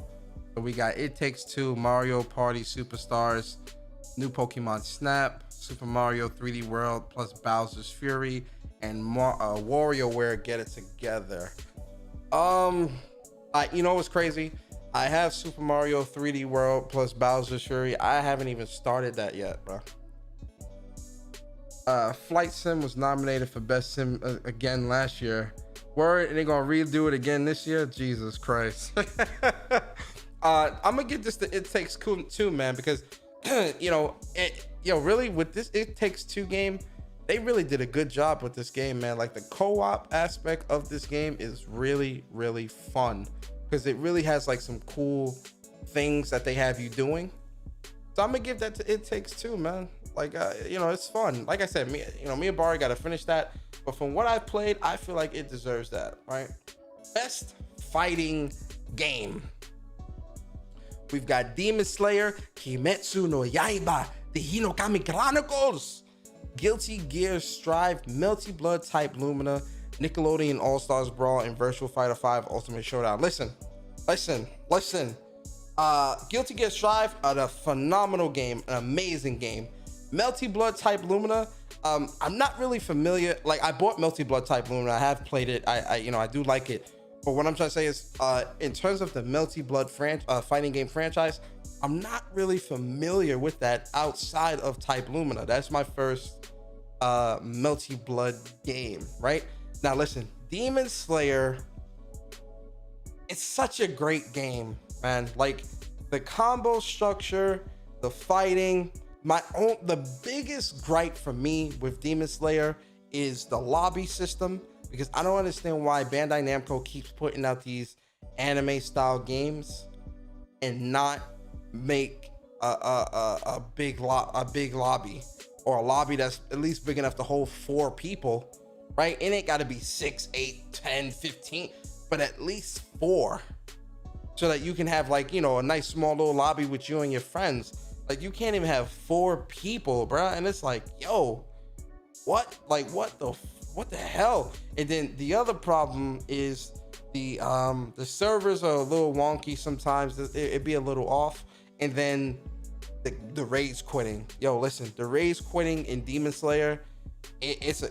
So we got It Takes Two, Mario Party Superstars, new Pokemon Snap, Super Mario 3D World plus Bowser's Fury, and WarioWare Get It Together. What's crazy? I have Super Mario 3D World plus Bowser's Fury. I haven't even started that yet, bro. Flight Sim was nominated for Best Sim again last year. Word, and they're gonna redo it again this year? Jesus Christ. I'm gonna give this to It Takes Two, man, because really with this It Takes Two game, they really did a good job with this game, man. Like the co-op aspect of this game is really fun, because it really has like some cool things that they have you doing. So I'm gonna give that to It Takes Two, man. Like it's fun. Like I said, me and Bari gotta finish that, but from what I've played, I feel like it deserves that, right? Best fighting game. We've got Demon Slayer, Kimetsu no Yaiba, the Hinokami Chronicles, Guilty Gear Strive, Melty Blood Type Lumina, Nickelodeon All-Stars Brawl, and Virtual Fighter 5 Ultimate Showdown. Listen. Guilty Gear Strive, a phenomenal game, an amazing game. Melty Blood Type Lumina, I'm not really familiar. Like, I bought Melty Blood Type Lumina. I have played it. I do like it. But what I'm trying to say is, in terms of the Melty Blood fighting game franchise, I'm not really familiar with that outside of Type Lumina. That's my first Melty Blood game, right? Now listen, Demon Slayer, it's such a great game, man. Like, the combo structure, the fighting, the biggest gripe for me with Demon Slayer is the lobby system, because I don't understand why Bandai Namco keeps putting out these anime style games and not make a big lobby, or a lobby that's at least big enough to hold 4 people, right? It ain't got to be 6, 8, 10, 15, but at least 4, so that you can have, like, you know, a nice small little lobby with you and your friends. Like, you can't even have 4 people, bro. And it's like, yo, what the hell? And then the other problem is the servers are a little wonky sometimes. It'd be a little off. And then the raids quitting. Yo, listen, the raids quitting in Demon Slayer, it's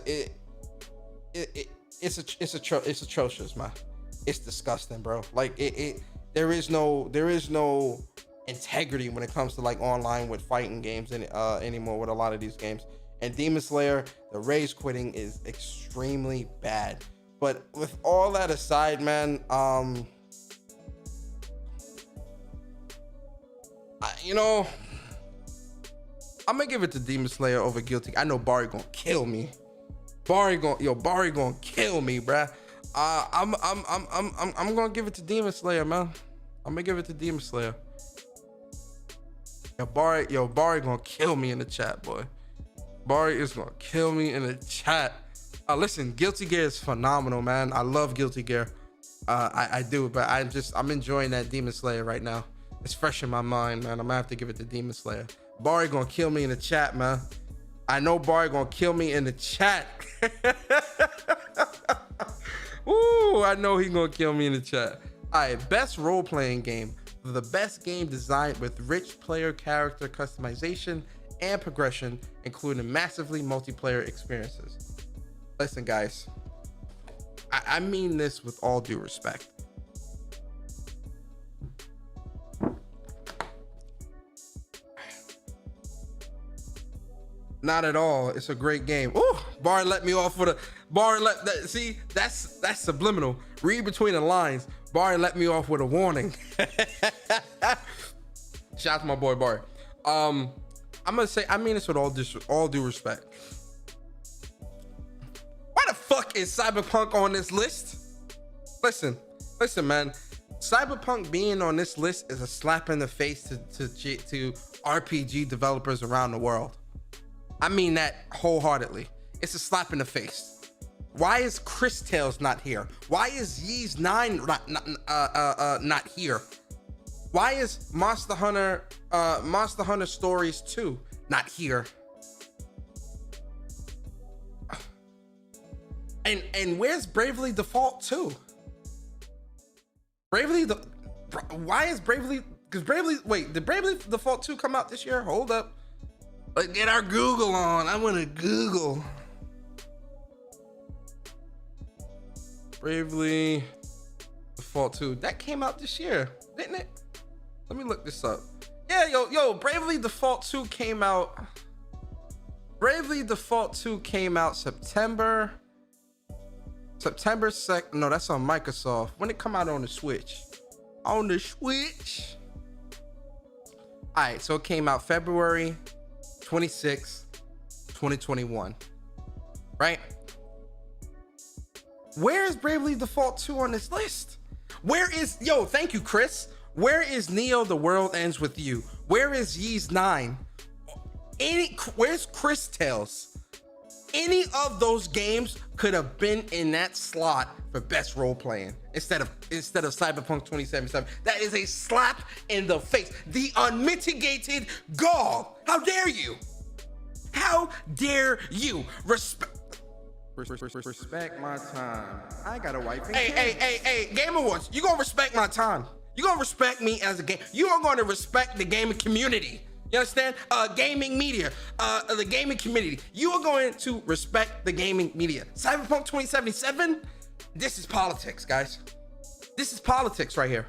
atrocious, man. It's disgusting, bro. Like, there is no integrity when it comes to, like, online with fighting games anymore with a lot of these games. And Demon Slayer, the rage quitting is extremely bad. But with all that aside, man, I'm gonna give it to Demon Slayer over Guilty. I know Barry gonna kill me. Barry gonna kill me, bruh. I'm gonna give it to Demon Slayer, man. I'm gonna give it to Demon Slayer. Barry gonna kill me in the chat, boy. Barry is gonna kill me in the chat. Listen, Guilty Gear is phenomenal, man. I love Guilty Gear. I do, but I'm enjoying that Demon Slayer right now. It's fresh in my mind, man. I'm gonna have to give it to Demon Slayer. Barry gonna kill me in the chat, man. I know Barry gonna kill me in the chat. Ooh, I know he gonna kill me in the chat. All right, best role-playing game. The best game designed with rich player character customization and progression, including massively multiplayer experiences. Listen, guys, I mean this with all due respect. Not at all. It's a great game. Ooh, Barry let me off with a see, that's subliminal. Read between the lines. Barry let me off with a warning. Shout out to my boy Barry. I'm gonna say, I mean this with all due respect. Why the fuck is Cyberpunk on this list? Listen, man. Cyberpunk being on this list is a slap in the face to RPG developers around the world. I mean that wholeheartedly. It's a slap in the face. Why is Chris Tales not here? Why is Ys 9 not here? Why is Monster Hunter Stories 2 not here? And where's Bravely Default 2? Why is Bravely? Because did Bravely Default 2 come out this year? Hold up. Let's get our Google on. I want to Google. Bravely Default 2. That came out this year, didn't it? Let me look this up. Yeah, yo, Bravely Default 2 came out. Bravely Default 2 came out September 2nd. No, that's on Microsoft. When it come out on the Switch? On the Switch. All right, so it came out February 26, 2021. Right? Where is Bravely Default 2 on this list? Where is, thank you, Chris. Where is Neo The World Ends With You? Where is Ys 9? Where's Chris Tales? Any of those games could have been in that slot for best role playing instead of Cyberpunk 2077. That is a slap in the face. The unmitigated gall. How dare you? How dare you? Respect my time. I got a wife and kids. Hey, Game Awards, you gonna respect my time. You gonna respect me as a game. You are gonna respect the gaming community. You understand? Gaming media, the gaming community. You are going to respect the gaming media. Cyberpunk 2077, this is politics, guys. This is politics right here.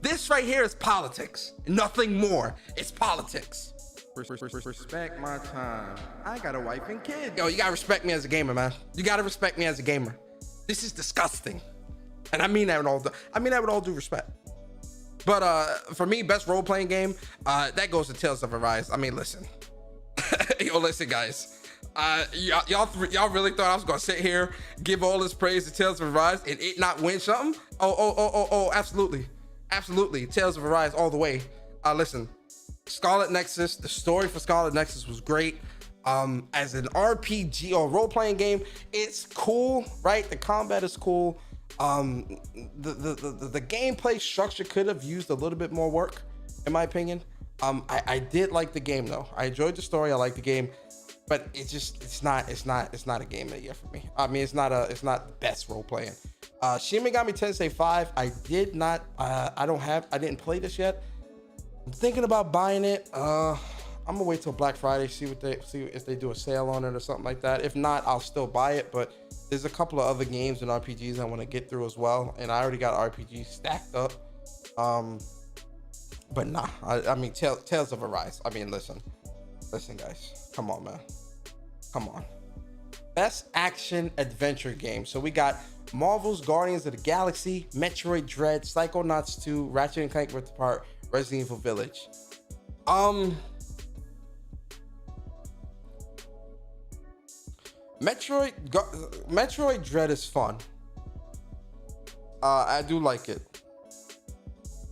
This right here is politics. Nothing more. It's politics. Respect my time. I got a wife and kids. Yo, you gotta respect me as a gamer, man. You gotta respect me as a gamer. This is disgusting. And I mean that with all due respect. But for me, best role-playing game, that goes to Tales of Arise. I mean, listen. Yo, listen, guys. Y'all really thought I was gonna sit here, give all this praise to Tales of Arise and it not win something? Oh, absolutely. Absolutely. Tales of Arise all the way. Listen, Scarlet Nexus, the story for Scarlet Nexus was great. As an RPG or role-playing game, it's cool, right? The combat is cool. The gameplay structure could have used a little bit more work, in my opinion. I did like the game though. I enjoyed the story. I like the game, but it's not a game of the year for me. I mean, it's not the best role playing. Shin Megami Tensei 5. I didn't play this yet. I'm thinking about buying it. I'm gonna wait till Black Friday, see if they do a sale on it or something like that. If not, I'll still buy it. But there's a couple of other games and RPGs I want to get through as well, and I already got RPGs stacked up. But nah, I mean, Tales of Arise. I mean, listen, guys, come on, man, come on. Best action adventure game. So we got Marvel's Guardians of the Galaxy, Metroid Dread, Psychonauts 2, Ratchet and Clank Rift Apart, Resident Evil Village. Metroid Dread is fun. I do like it.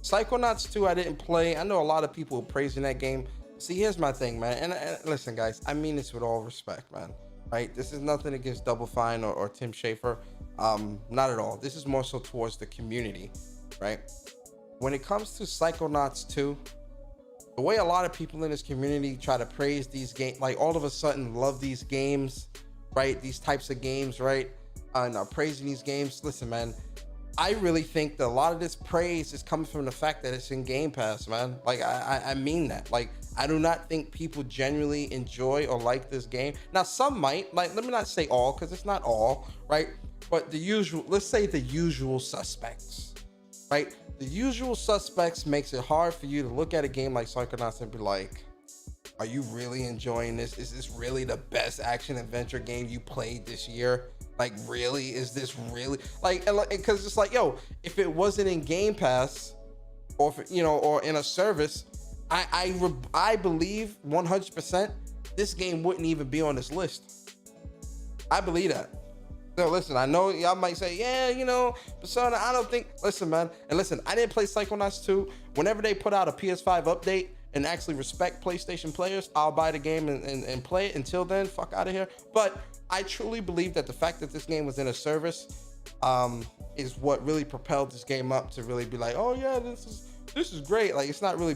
Psychonauts 2 I didn't play. I know a lot of people are praising that game. See, here's my thing, man. And listen, guys, I mean this with all respect, man. Right? This is nothing against Double Fine or Tim Schafer. Not at all. This is more so towards the community, right? When it comes to Psychonauts 2, the way a lot of people in this community try to praise these games, like all of a sudden love these games, right? These types of games, right? And are praising these games. Listen, man, I really think that a lot of this praise is coming from the fact that it's in Game Pass, man. Like, I mean that. Like, I do not think people genuinely enjoy or like this game. Now, some might. Like, let me not say all, because it's not all, right? But the usual, let's say the usual suspects, right? The usual suspects makes it hard for you to look at a game like Psychonauts and be like, are you really enjoying this? Is this really the best action adventure game you played this year? Like, really? Is this really like, because it's like, yo, if it wasn't in Game Pass or if, you know, or in a service, I believe 100% this game wouldn't even be on this list. I believe that. So listen, I know y'all might say, yeah, you know, Persona, I don't think, listen, man. And listen, I didn't play Psychonauts 2. Whenever they put out a PS5 update and actually respect PlayStation players, I'll buy the game and play it. Until then, fuck out of here. But I truly believe that the fact that this game was in a service is what really propelled this game up to really be like, oh yeah, this is great. Like, it's not really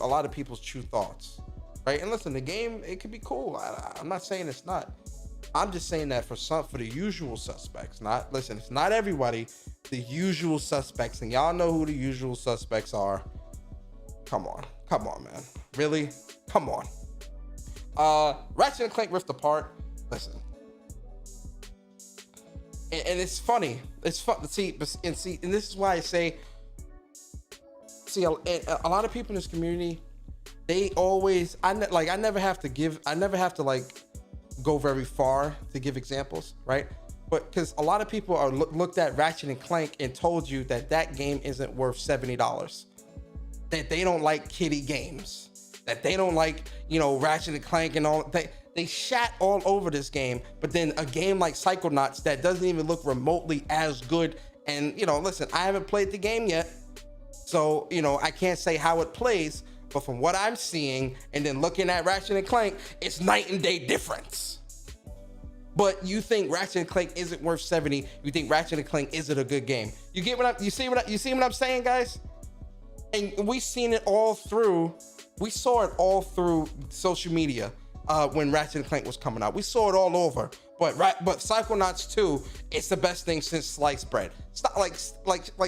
a lot of people's true thoughts, right? And listen, the game, it could be cool. I'm not saying it's not. I'm just saying that for the usual suspects. Listen, it's not everybody. The usual suspects, and y'all know who the usual suspects are. Come on, man. Really? Come on. Ratchet and Clank Rift Apart. Listen. And it's funny. It's fun. See, and this is why I say, a lot of people in this community, they always, I never have to like go very far to give examples, right? But because a lot of people are looked at Ratchet and Clank and told you that game isn't worth $70, that they don't like kiddie games, that they don't like, you know, Ratchet and Clank and all. They shat all over this game, but then a game like Psychonauts that doesn't even look remotely as good. And, you know, listen, I haven't played the game yet, so, you know, I can't say how it plays, but from what I'm seeing and then looking at Ratchet and Clank, it's night and day difference. but you think Ratchet and Clank isn't worth 70. You think Ratchet and Clank isn't a good game. You get what you see what I'm saying, guys? And we seen it all through. We saw it all through social media when Ratchet and Clank was coming out. We saw it all over. But Psychonauts 2, it's the best thing since sliced bread. Stop,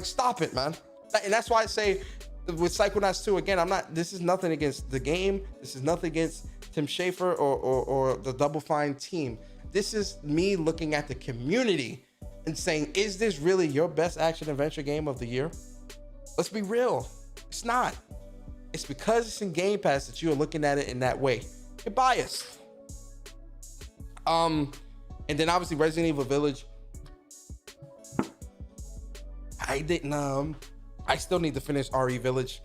stop it, man. And that's why I say with Psychonauts 2, again, this is nothing against the game. This is nothing against Tim Schafer or the Double Fine team. This is me looking at the community and saying, is this really your best action adventure game of the year? Let's be real. It's not. It's because it's in Game Pass that you are looking at it in that way. You're biased. And then obviously Resident Evil Village. I still need to finish RE Village.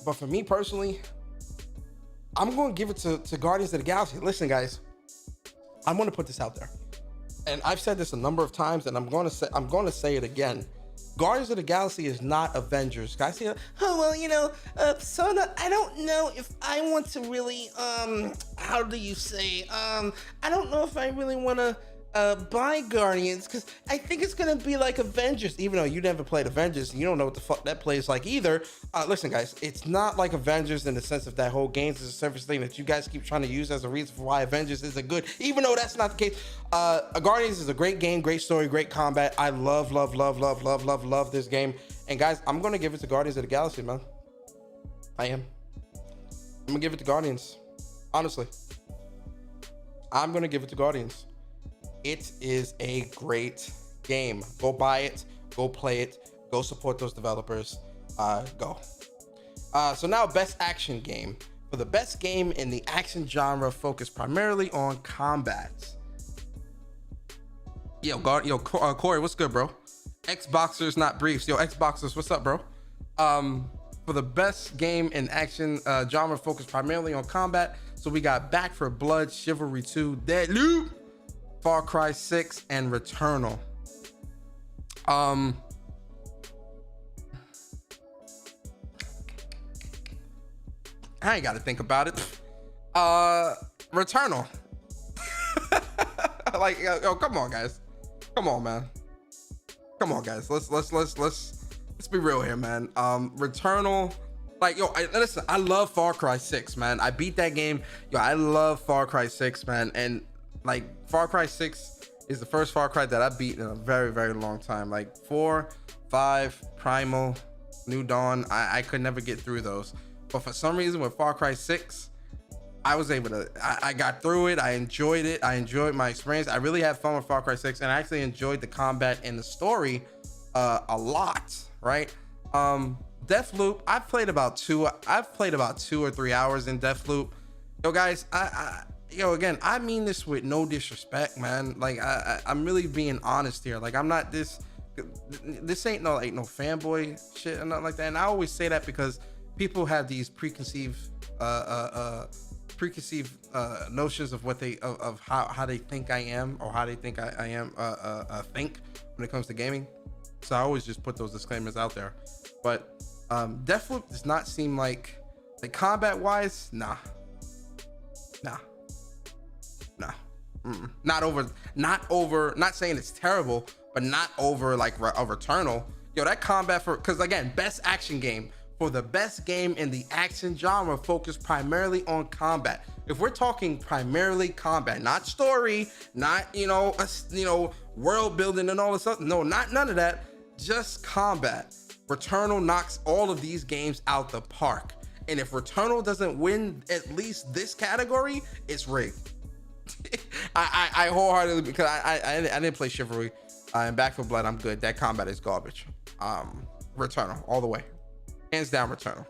But for me personally, I'm going to give it to Guardians of the Galaxy. Listen, guys, I'm going to put this out there. And I've said this a number of times, and I'm going to say it again. Guardians of the Galaxy is not Avengers. Guys say, oh, well, you know, Persona, I don't know if I want to really, how do you say, I don't know if I really want to buy Guardians, because I think it's going to be like Avengers, even though you never played Avengers, and you don't know what the fuck that plays like either. Listen, guys, it's not like Avengers in the sense of that whole games is a surface thing that you guys keep trying to use as a reason for why Avengers isn't good, even though that's not the case. Guardians is a great game, great story, great combat. I love this game. And guys, I'm going to give it to Guardians of the Galaxy, man. I am. I'm going to give it to Guardians. Honestly. I'm going to give it to Guardians. It is a great game. Go buy it, go play it, go support those developers. Go. So now best action game. For the best game in the action genre focused primarily on combat. Corey, what's good, bro? Xboxers, not briefs. Yo, Xboxers, what's up, bro? For the best game in action genre focused primarily on combat. So we got Back 4 Blood, Chivalry 2, Deadloop, Far Cry 6, and Returnal. I ain't got to think about it. Returnal. Yo, come on, guys. Come on, man. Come on, guys. Let's be real here, man. Returnal. Listen, I love Far Cry 6, man. I beat that game. Yo, I love Far Cry 6, man. And Far Cry 6 is the first Far Cry that I beat in a very, very long time. 4, 5, Primal, New Dawn, I could never get through those. But for some reason with Far Cry 6, I was able to, I got through it. I enjoyed it. I enjoyed my experience. I really had fun with Far Cry 6, and I actually enjoyed the combat and the story a lot, right? Deathloop, I've played about 2 or 3 hours in Deathloop. Yo, guys, again, I mean this with no disrespect, man. I'm really being honest here. I'm not this ain't no fanboy shit or nothing like that. And I always say that because people have these preconceived notions of what of how they think I am, or how they think I am think when it comes to gaming. So I always just put those disclaimers out there. But Deathloop does not seem like combat wise, nah. Not over, not saying it's terrible, but not over like a Returnal. Yo, that combat because again, best action game. For the best game in the action genre focused primarily on combat. If we're talking primarily combat, not story, not world building and all this stuff, no, none of that, just combat. Returnal knocks all of these games out the park. And if Returnal doesn't win at least this category, it's rigged. I wholeheartedly, because I didn't play Chivalry and Back 4 Blood. I'm good. That combat is garbage. Returnal all the way. Hands down, Returnal.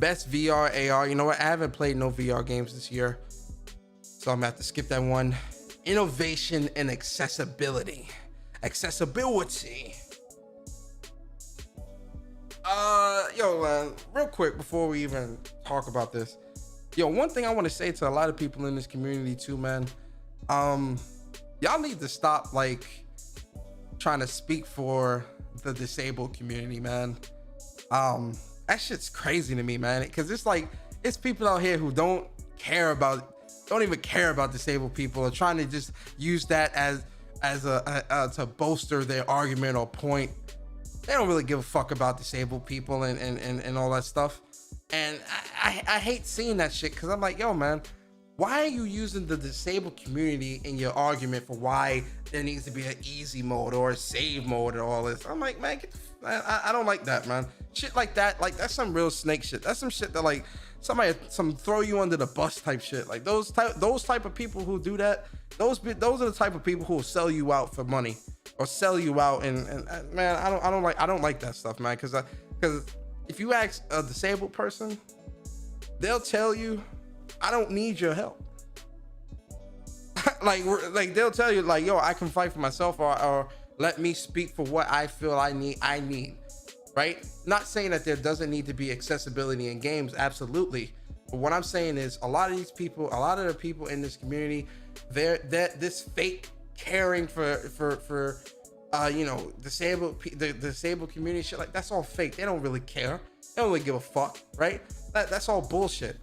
Best VR, AR. You know what? I haven't played no VR games this year, so I'm gonna have to skip that one. Innovation and accessibility. Accessibility. Real quick before we even talk about this. Yo, one thing I want to say to a lot of people in this community too, man. Y'all need to stop trying to speak for the disabled community, man. That shit's crazy to me, man, because it's people out here who don't care about don't even care about disabled people and trying to just use that as a to bolster their argument or point. They don't really give a fuck about disabled people and all that stuff. And I hate seeing that shit, because I'm like, yo, man, why are you using the disabled community in your argument for why there needs to be an easy mode or a save mode and all this? I'm like, man, I don't like that, man. Shit like that, like, that's some real snake shit. That's some shit that, like, some throw you under the bus type shit. Like, those type of people who do that, those are the type of people who will sell you out for money or sell you out. And man, I don't like that stuff, man. Because if you ask a disabled person, they'll tell you, I don't need your help. like they'll tell you, like, yo, I can fight for myself, or let me speak for what I feel I need. Right? Not saying that there doesn't need to be accessibility in games, absolutely. But what I'm saying is, a lot of the people in this community, this fake caring for you know, the disabled community shit, like, that's all fake. They don't really care. They don't really give a fuck, right? That's all bullshit.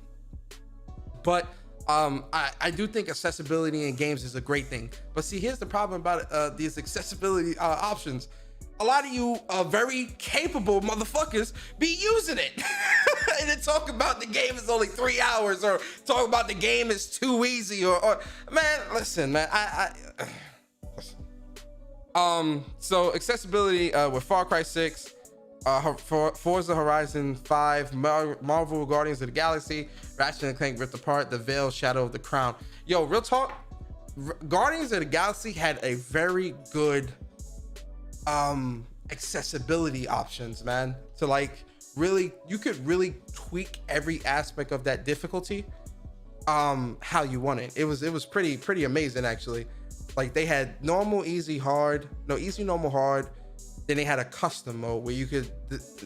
But I do think accessibility in games is a great thing. But see, here's the problem about these accessibility options. A lot of you very capable motherfuckers be using it. And then talk about the game is only 3 hours, or talk about the game is too easy, or man, listen, man, so accessibility with Far Cry 6, Forza Horizon 5, Marvel Guardians of the Galaxy, Ratchet & Clank Rift Apart, The Veil, Shadow of the Crown. Yo, real talk, Guardians of the Galaxy had a very good accessibility options, man. To, like, really, you could really tweak every aspect of that difficulty how you want it. It was pretty amazing, actually. Like, they had normal, easy, hard, easy, normal, hard. Then they had a custom mode where you could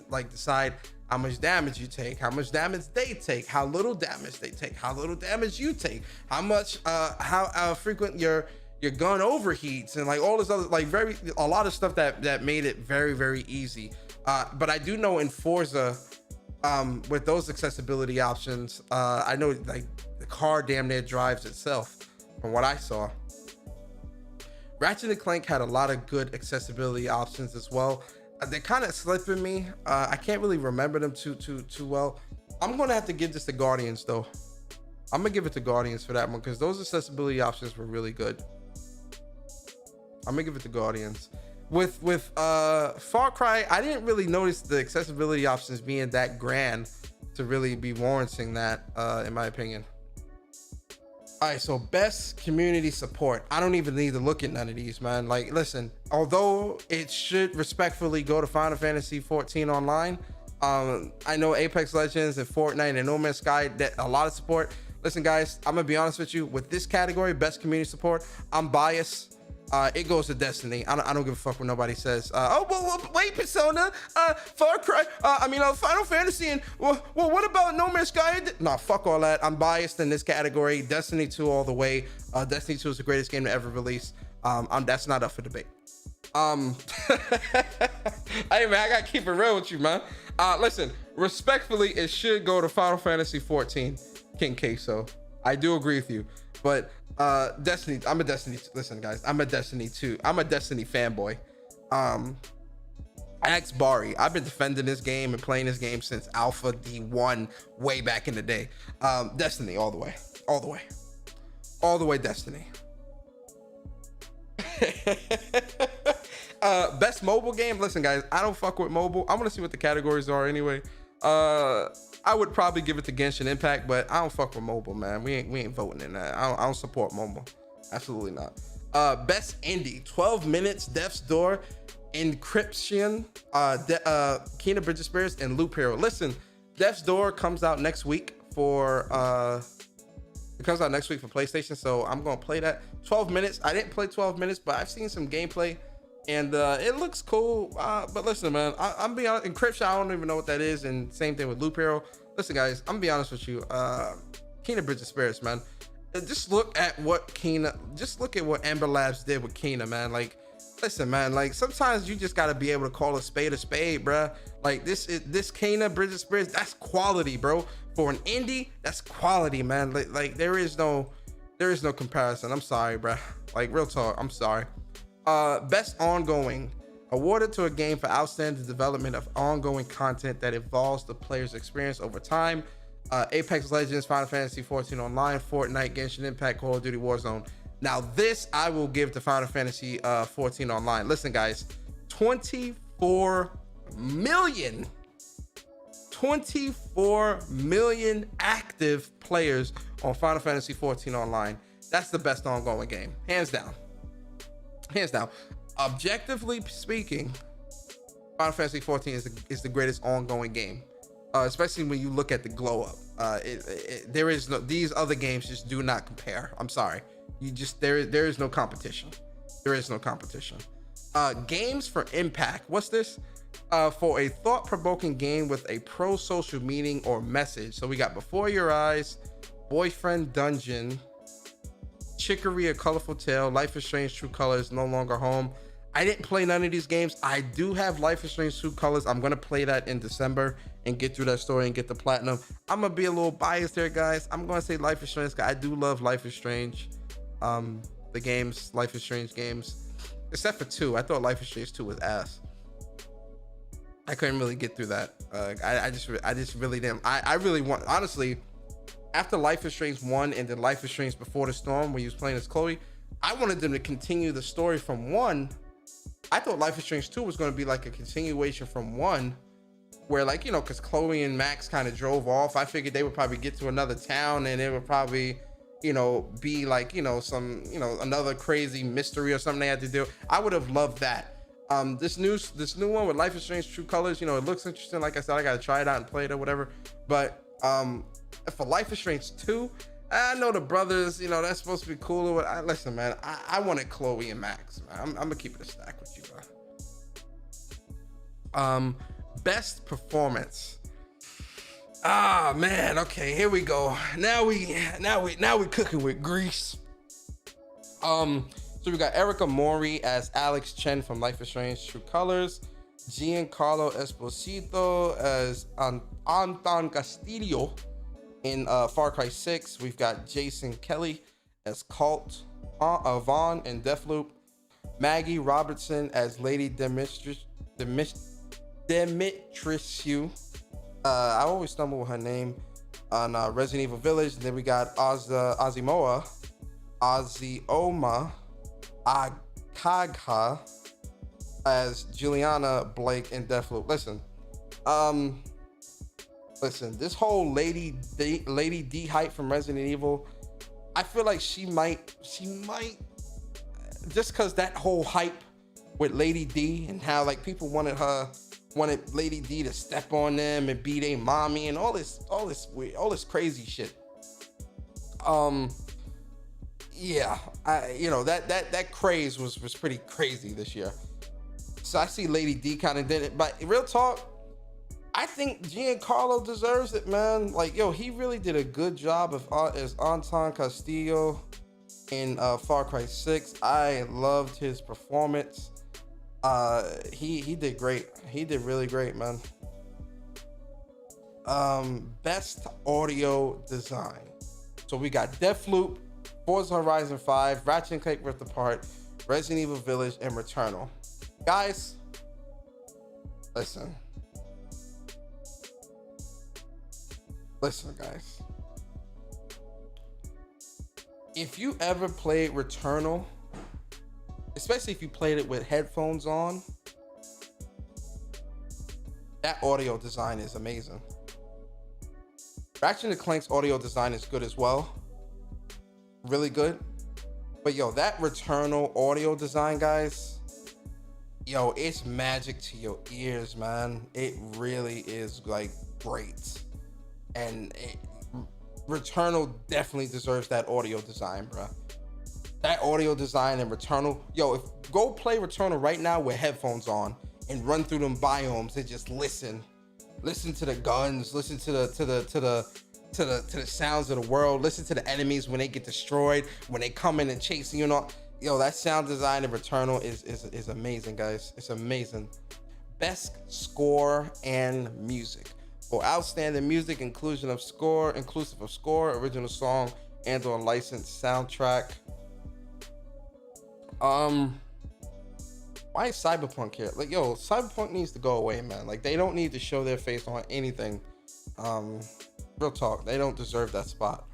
like decide how much damage you take, how much damage they take, how little damage they take, how little damage you take, how much how frequent your gun overheats, and like all this other, like, a lot of stuff that made it very easy. But I do know in Forza, with those accessibility options, I know, like, the car damn near drives itself from what I saw. Ratchet & Clank had a lot of good accessibility options as well. They're kind of slipping me. I can't really remember them too well. I'm gonna have to give this to Guardians, though. I'm gonna give it to Guardians for that one, because those accessibility options were really good. I'm gonna give it to Guardians. With Far Cry, I didn't really notice the accessibility options being that grand to really be warranting that, in my opinion. All right, so best community support. I don't even need to look at none of these, man. Like, listen, although it should respectfully go to Final Fantasy 14 Online, I know Apex Legends and Fortnite and No Man's Sky, that a lot of support. Listen, guys, I'm gonna be honest with you. With this category, best community support, I'm biased. It goes to Destiny. I don't give a fuck what nobody says. Oh, well, wait, Persona, Far Cry, Final Fantasy, and well, what about No Man's Sky? Nah, fuck all that. I'm biased in this category. Destiny 2 all the way. Destiny 2 is the greatest game to ever release. That's not up for debate. Hey, man, I gotta keep it real with you, man. Listen, respectfully, it should go to Final Fantasy 14, King Queso. I do agree with you, but Destiny, listen, guys, I'm a Destiny fanboy. Ask Bari. I've been defending this game and playing this game since Alpha D1 way back in the day. Destiny all the way, Destiny. Best mobile game. Listen, guys, I don't fuck with mobile. I want to see what the categories are anyway. I would probably give it to Genshin Impact, but I don't fuck with mobile, man. We ain't voting in that. I don't support mobile. Absolutely not. Best indie. 12 Minutes, Death's Door, Encryption, Kena Bridge of Spirits, and Loop Hero. Listen, Death's Door comes out next week for PlayStation, so I'm gonna play that. 12 Minutes. I didn't play 12 Minutes, but I've seen some gameplay, and it looks cool. But listen, man, I'm being honest. Encryption, I don't even know what that is, and same thing with Loop Hero. Listen, guys, I'm gonna be honest with you. Kena Bridge of Spirits, man. Just look at what Ember Labs did with Kena, man. Like, listen, man, like, sometimes you just gotta be able to call a spade, bruh. Like, this Kena Bridge of Spirits, that's quality, bro. For an indie, that's quality, man. Like there is no There is no comparison. I'm sorry, bruh. Like, real talk. I'm sorry. Best ongoing. Awarded to a game for outstanding development of ongoing content that evolves the player's experience over time. Apex Legends, Final Fantasy 14 Online, Fortnite, Genshin Impact, Call of Duty Warzone. Now, this I will give to Final Fantasy 14 Online. Listen, guys, 24 million active players on Final Fantasy 14 Online. That's the best ongoing game, hands down. Hands down. Objectively speaking, Final Fantasy 14 is the greatest ongoing game, especially when you look at the glow up. There is no, these other games just do not compare. I'm sorry. There is no competition. There is no competition. Games for impact. What's this? For a thought-provoking game with a pro-social meaning or message. So we got Before Your Eyes, Boyfriend Dungeon, Chicory: A Colorful Tale, Life is Strange: True Colors, No Longer Home. I didn't play none of these games. I do have Life is Strange: True Colors. I'm gonna play that in December and get through that story and get the platinum. I'm gonna be a little biased there, guys. I'm gonna say Life is Strange. I do love Life is Strange. The games, Life is Strange games, except for 2. I thought Life is Strange 2 was ass. I couldn't really get through that. I just really didn't. I really want, honestly, after Life is Strange 1 and then Life is Strange Before the Storm, when he was playing as Chloe, I wanted them to continue the story from 1. I thought Life is Strange 2 was going to be like a continuation from 1, where, like, you know, because Chloe and Max kind of drove off. I figured they would probably get to another town and it would probably, you know, be like, you know, some, you know, another crazy mystery or something they had to do. I would have loved that. This new one with Life is Strange: True Colors, you know, it looks interesting. Like I said, I gotta try it out and play it or whatever. But for Life is Strange 2, I know the brothers, you know, that's supposed to be cool. Listen, man, I wanted Chloe and Max, man. I'm gonna keep it a stack with you, bro. Best performance. Ah, man. Okay, here we go. Now we cooking with grease. So we got Erica Mori as Alex Chen from Life is Strange: True Colors, Giancarlo Esposito as Anton Castillo in Far Cry 6. We've got Jason Kelly as Colt Vaughn in Deathloop, Maggie Robertson as Lady Demetriou. I always stumble with her name, on Resident Evil Village. And then we got Azioma Akagha as Juliana Blake in Deathloop. Listen, this whole Lady D hype from Resident Evil, I feel like she might, just because that whole hype with Lady D and how, like, people wanted Lady D to step on them and be their mommy and all this weird, all this crazy shit. Yeah, you know, that craze was pretty crazy this year. So I see Lady D kind of did it, but real talk, I think Giancarlo deserves it, man. Like, yo, he really did a good job as Anton Castillo in Far Cry 6. I loved his performance. He did great. He did really great, man. Best audio design. So we got Deathloop, Forza Horizon 5, Ratchet & Clank Rift Apart, Resident Evil Village, and Returnal. Guys, listen, guys. If you ever played Returnal, especially if you played it with headphones on, that audio design is amazing. Ratchet & Clank's audio design is good as well. Really good. But yo, that Returnal audio design, guys, yo, it's magic to your ears, man. It really is, like, great. And Returnal definitely deserves that audio design, bro. That audio design and Returnal, yo, go play Returnal right now with headphones on and run through them biomes and just listen to the guns, listen to the sounds of the world, listen to the enemies when they get destroyed, when they come in and chasing you and all. Yo, that sound design in Returnal is amazing, guys. It's amazing. Best score and music. For outstanding music, inclusive of score, original song, and on licensed soundtrack. Why is Cyberpunk here? Like, yo, Cyberpunk needs to go away, man. Like, they don't need to show their face on anything. Real talk, they don't deserve that spot.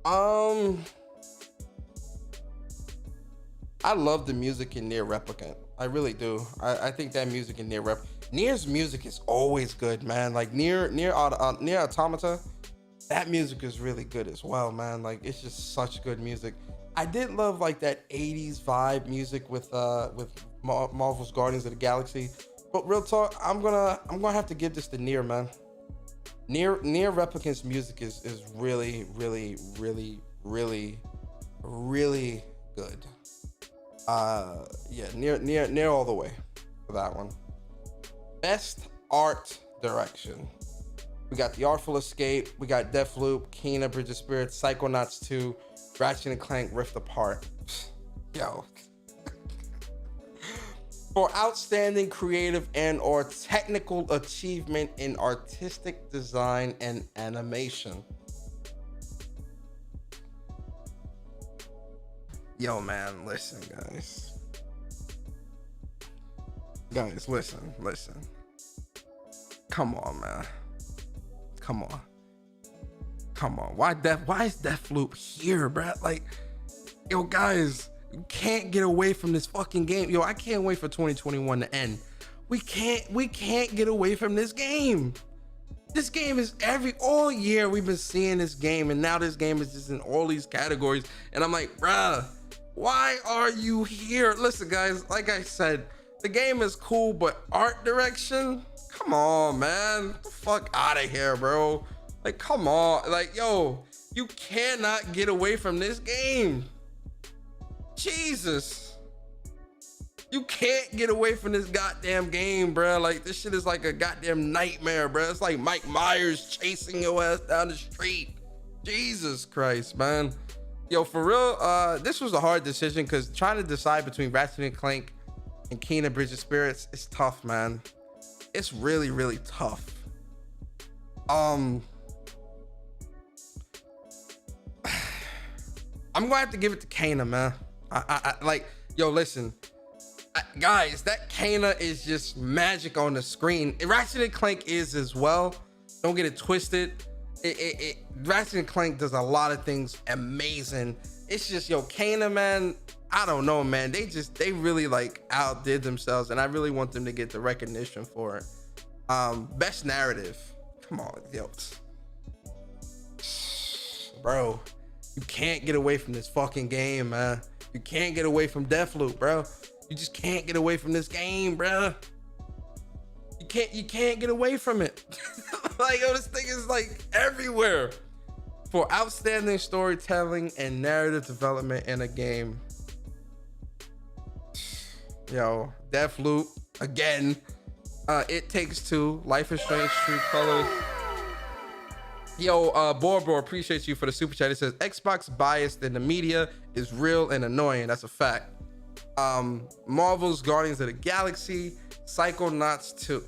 I love the music in Nier Replicant. I really do. I think that music in Nier's music is always good, man. Like Nier Automata, that music is really good as well, man. Like, it's just such good music. I did love like that 80s vibe music with Marvel's Guardians of the Galaxy. But real talk, I'm gonna have to give this to Nier, man. Nier Replicant's music is really, really, really, really, really good. Yeah, Nier all the way for that one. Best art direction. We got The Artful Escape, we got Deathloop, Kena Bridge of Spirits, Psychonauts 2, Ratchet & Clank Rift Apart. Yo. For outstanding creative and or technical achievement in artistic design and animation. Yo, man, listen, guys. Guys, listen. Come on, man. Come on. Why is Deathloop here, bruh? Like, yo, guys, you can't get away from this fucking game. Yo, I can't wait for 2021 to end. We can't get away from this game. This game is all year we've been seeing this game, and now this game is just in all these categories. And I'm like, bruh, why are you here? Listen, guys, like I said, the game is cool, but art direction? Come on, man. Get the fuck out of here, bro. Like, come on. Like, yo, you cannot get away from this game. Jesus. You can't get away from this goddamn game, bro. Like, this shit is like a goddamn nightmare, bro. It's like Mike Myers chasing your ass down the street. Jesus Christ, man. Yo, for real, this was a hard decision because trying to decide between Ratchet & Clank and Kena Bridge of Spirits is tough, man. It's really, really tough. I'm gonna have to give it to Kena, man. I like, yo, listen, guys, that Kena is just magic on the screen. Ratchet & Clank is as well. Don't get it twisted. Ratchet & Clank does a lot of things amazing. It's just, yo, Kena, man, I don't know, man. They really like outdid themselves, and I really want them to get the recognition for it. Best narrative. Come on, yo. Bro, you can't get away from this fucking game, man. You can't get away from Deathloop, bro. You just can't get away from this game, bro. You can't get away from it. Like, yo, this thing is like everywhere. For outstanding storytelling and narrative development in a game. Yo, Deathloop again. It Takes Two, Life is Strange, True Colors. Yo, Borbor, appreciate you for the super chat. It says Xbox biased in the media is real and annoying. That's a fact. Marvel's Guardians of the Galaxy, Psychonauts 2.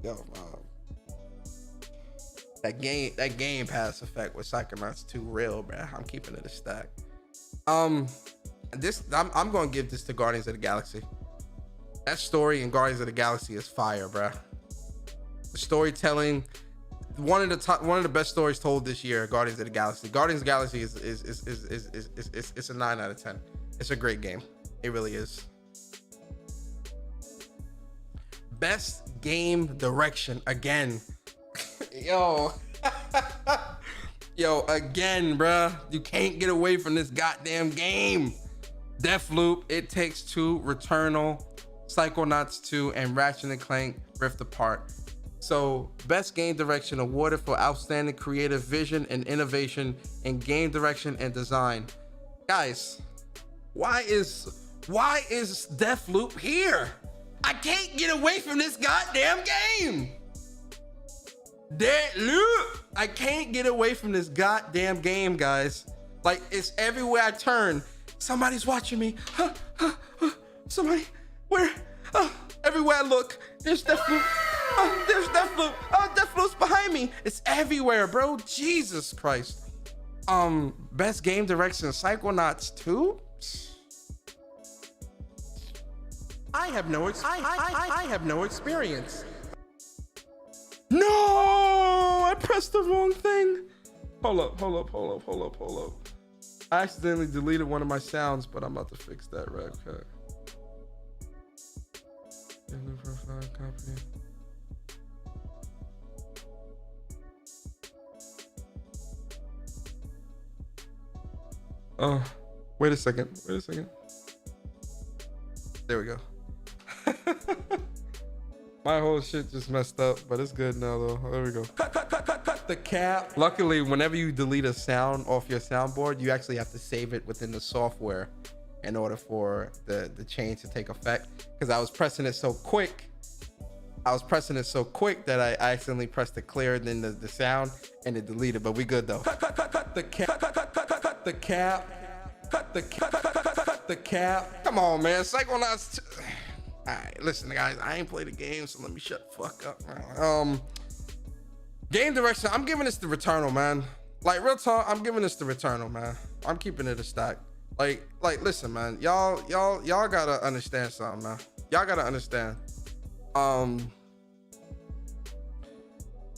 Yo, that Game Pass effect with Psychonauts 2 real, bruh. I'm keeping it a stack. I'm gonna give this to Guardians of the Galaxy. That story in Guardians of the Galaxy is fire, bruh. The storytelling, one of the best stories told this year, Guardians of the Galaxy. Guardians of the Galaxy is a 9 out of 10. It's a great game. It really is. Best game direction again. Yo. Yo, again, bruh. You can't get away from this goddamn game. Deathloop, It Takes Two, Returnal, Psychonauts 2, and Ratchet & Clank Rift Apart. So, best game direction awarded for outstanding creative vision and innovation in game direction and design. Guys, why is Deathloop here? I can't get away from this goddamn game. Deathloop. I can't get away from this goddamn game, guys. Like, it's everywhere I turn. Somebody's watching me. Somebody, where? Everywhere I look, there's Deathloop. There's Deathloop. Deathloop's behind me. It's everywhere, bro. Jesus Christ. Best game direction, Psychonauts 2. I have no experience. No, I pressed the wrong thing. Hold up. I accidentally deleted one of my sounds, but I'm about to fix that real quick. Copy. Oh, wait a second. There we go. My whole shit just messed up, but it's good now though. There we go. Cut the cap. Luckily, whenever you delete a sound off your soundboard, you actually have to save it within the software in order for the change to take effect. Because I was pressing it so quick. That I accidentally pressed the clear, then the sound, and it deleted. But we good though. Cut the cap. Come on, man. Psychonauts. All right, listen, guys. I ain't played the game, so let me shut the fuck up, man. Game direction. I'm giving this to Returnal, man. Like real talk, I'm giving this to Returnal, man. I'm keeping it a stack. Like, listen, man. Y'all gotta understand something, man. Y'all gotta understand.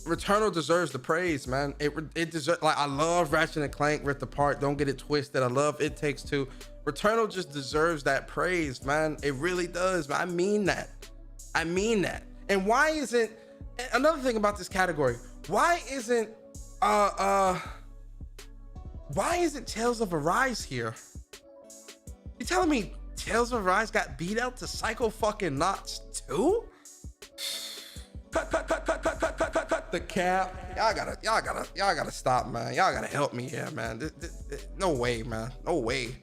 Returnal deserves the praise, man. It deserves. Like, I love Ratchet and Clank Rift Apart. Don't get it twisted. I love It Takes Two. Returnal just deserves that praise, man. It really does, man. I mean that. And why isn't, another thing about this category, why isn't Tales of Arise here? You telling me Tales of Arise got beat out to Psycho fucking Knots 2? Cut the cap. Y'all gotta stop, man. Y'all gotta help me here, man. No way, man. No way.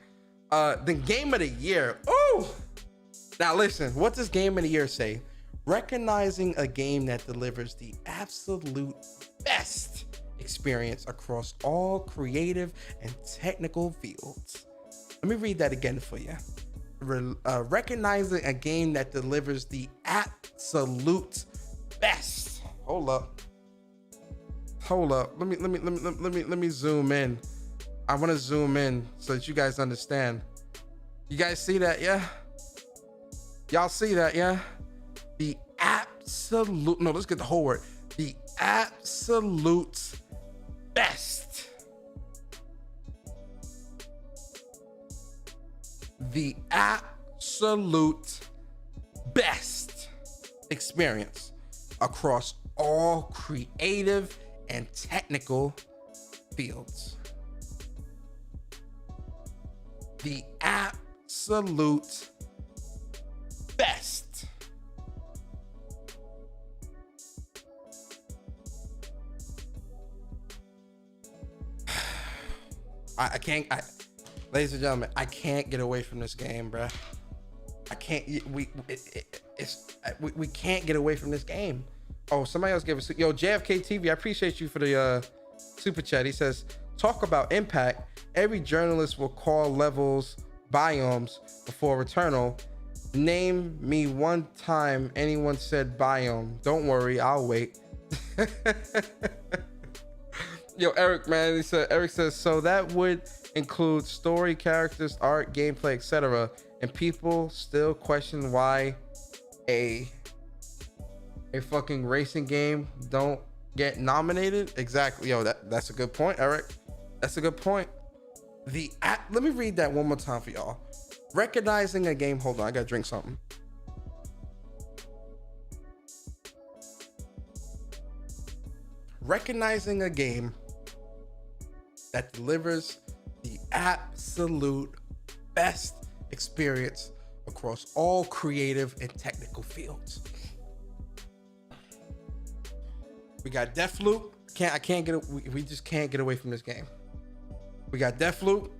The game of the year. Ooh. Now listen, what does game of the year say? Recognizing a game that delivers the absolute best experience across all creative and technical fields. Let me read that again for you. Recognizing a game that delivers the absolute best. Hold up. Let me zoom in. I want to zoom in so that you guys understand. You guys see that, yeah? Y'all see that, yeah? The absolute, no, let's get the whole word. The absolute best. The absolute best experience across all creative and technical fields. The absolute best. I can't, ladies and gentlemen, I can't get away from this game, bruh. I can't, we can't get away from this game. Oh, somebody else gave us, yo, JFK TV, I appreciate you for the super chat. He says, talk about impact. Every journalist will call levels biomes before Returnal. Name me one time anyone said biome. Don't worry, I'll wait. Yo, Eric, man, Eric says, so that would include story, characters, art, gameplay, etc. And people still question why a fucking racing game don't get nominated. Exactly. Yo, that's a good point, Eric. That's a good point. Let me read that one more time for y'all. Recognizing a game. Hold on, I gotta drink something. Recognizing a game that delivers the absolute best experience across all creative and technical fields. We got Deathloop. We just can't get away from this game. We got Deathloop,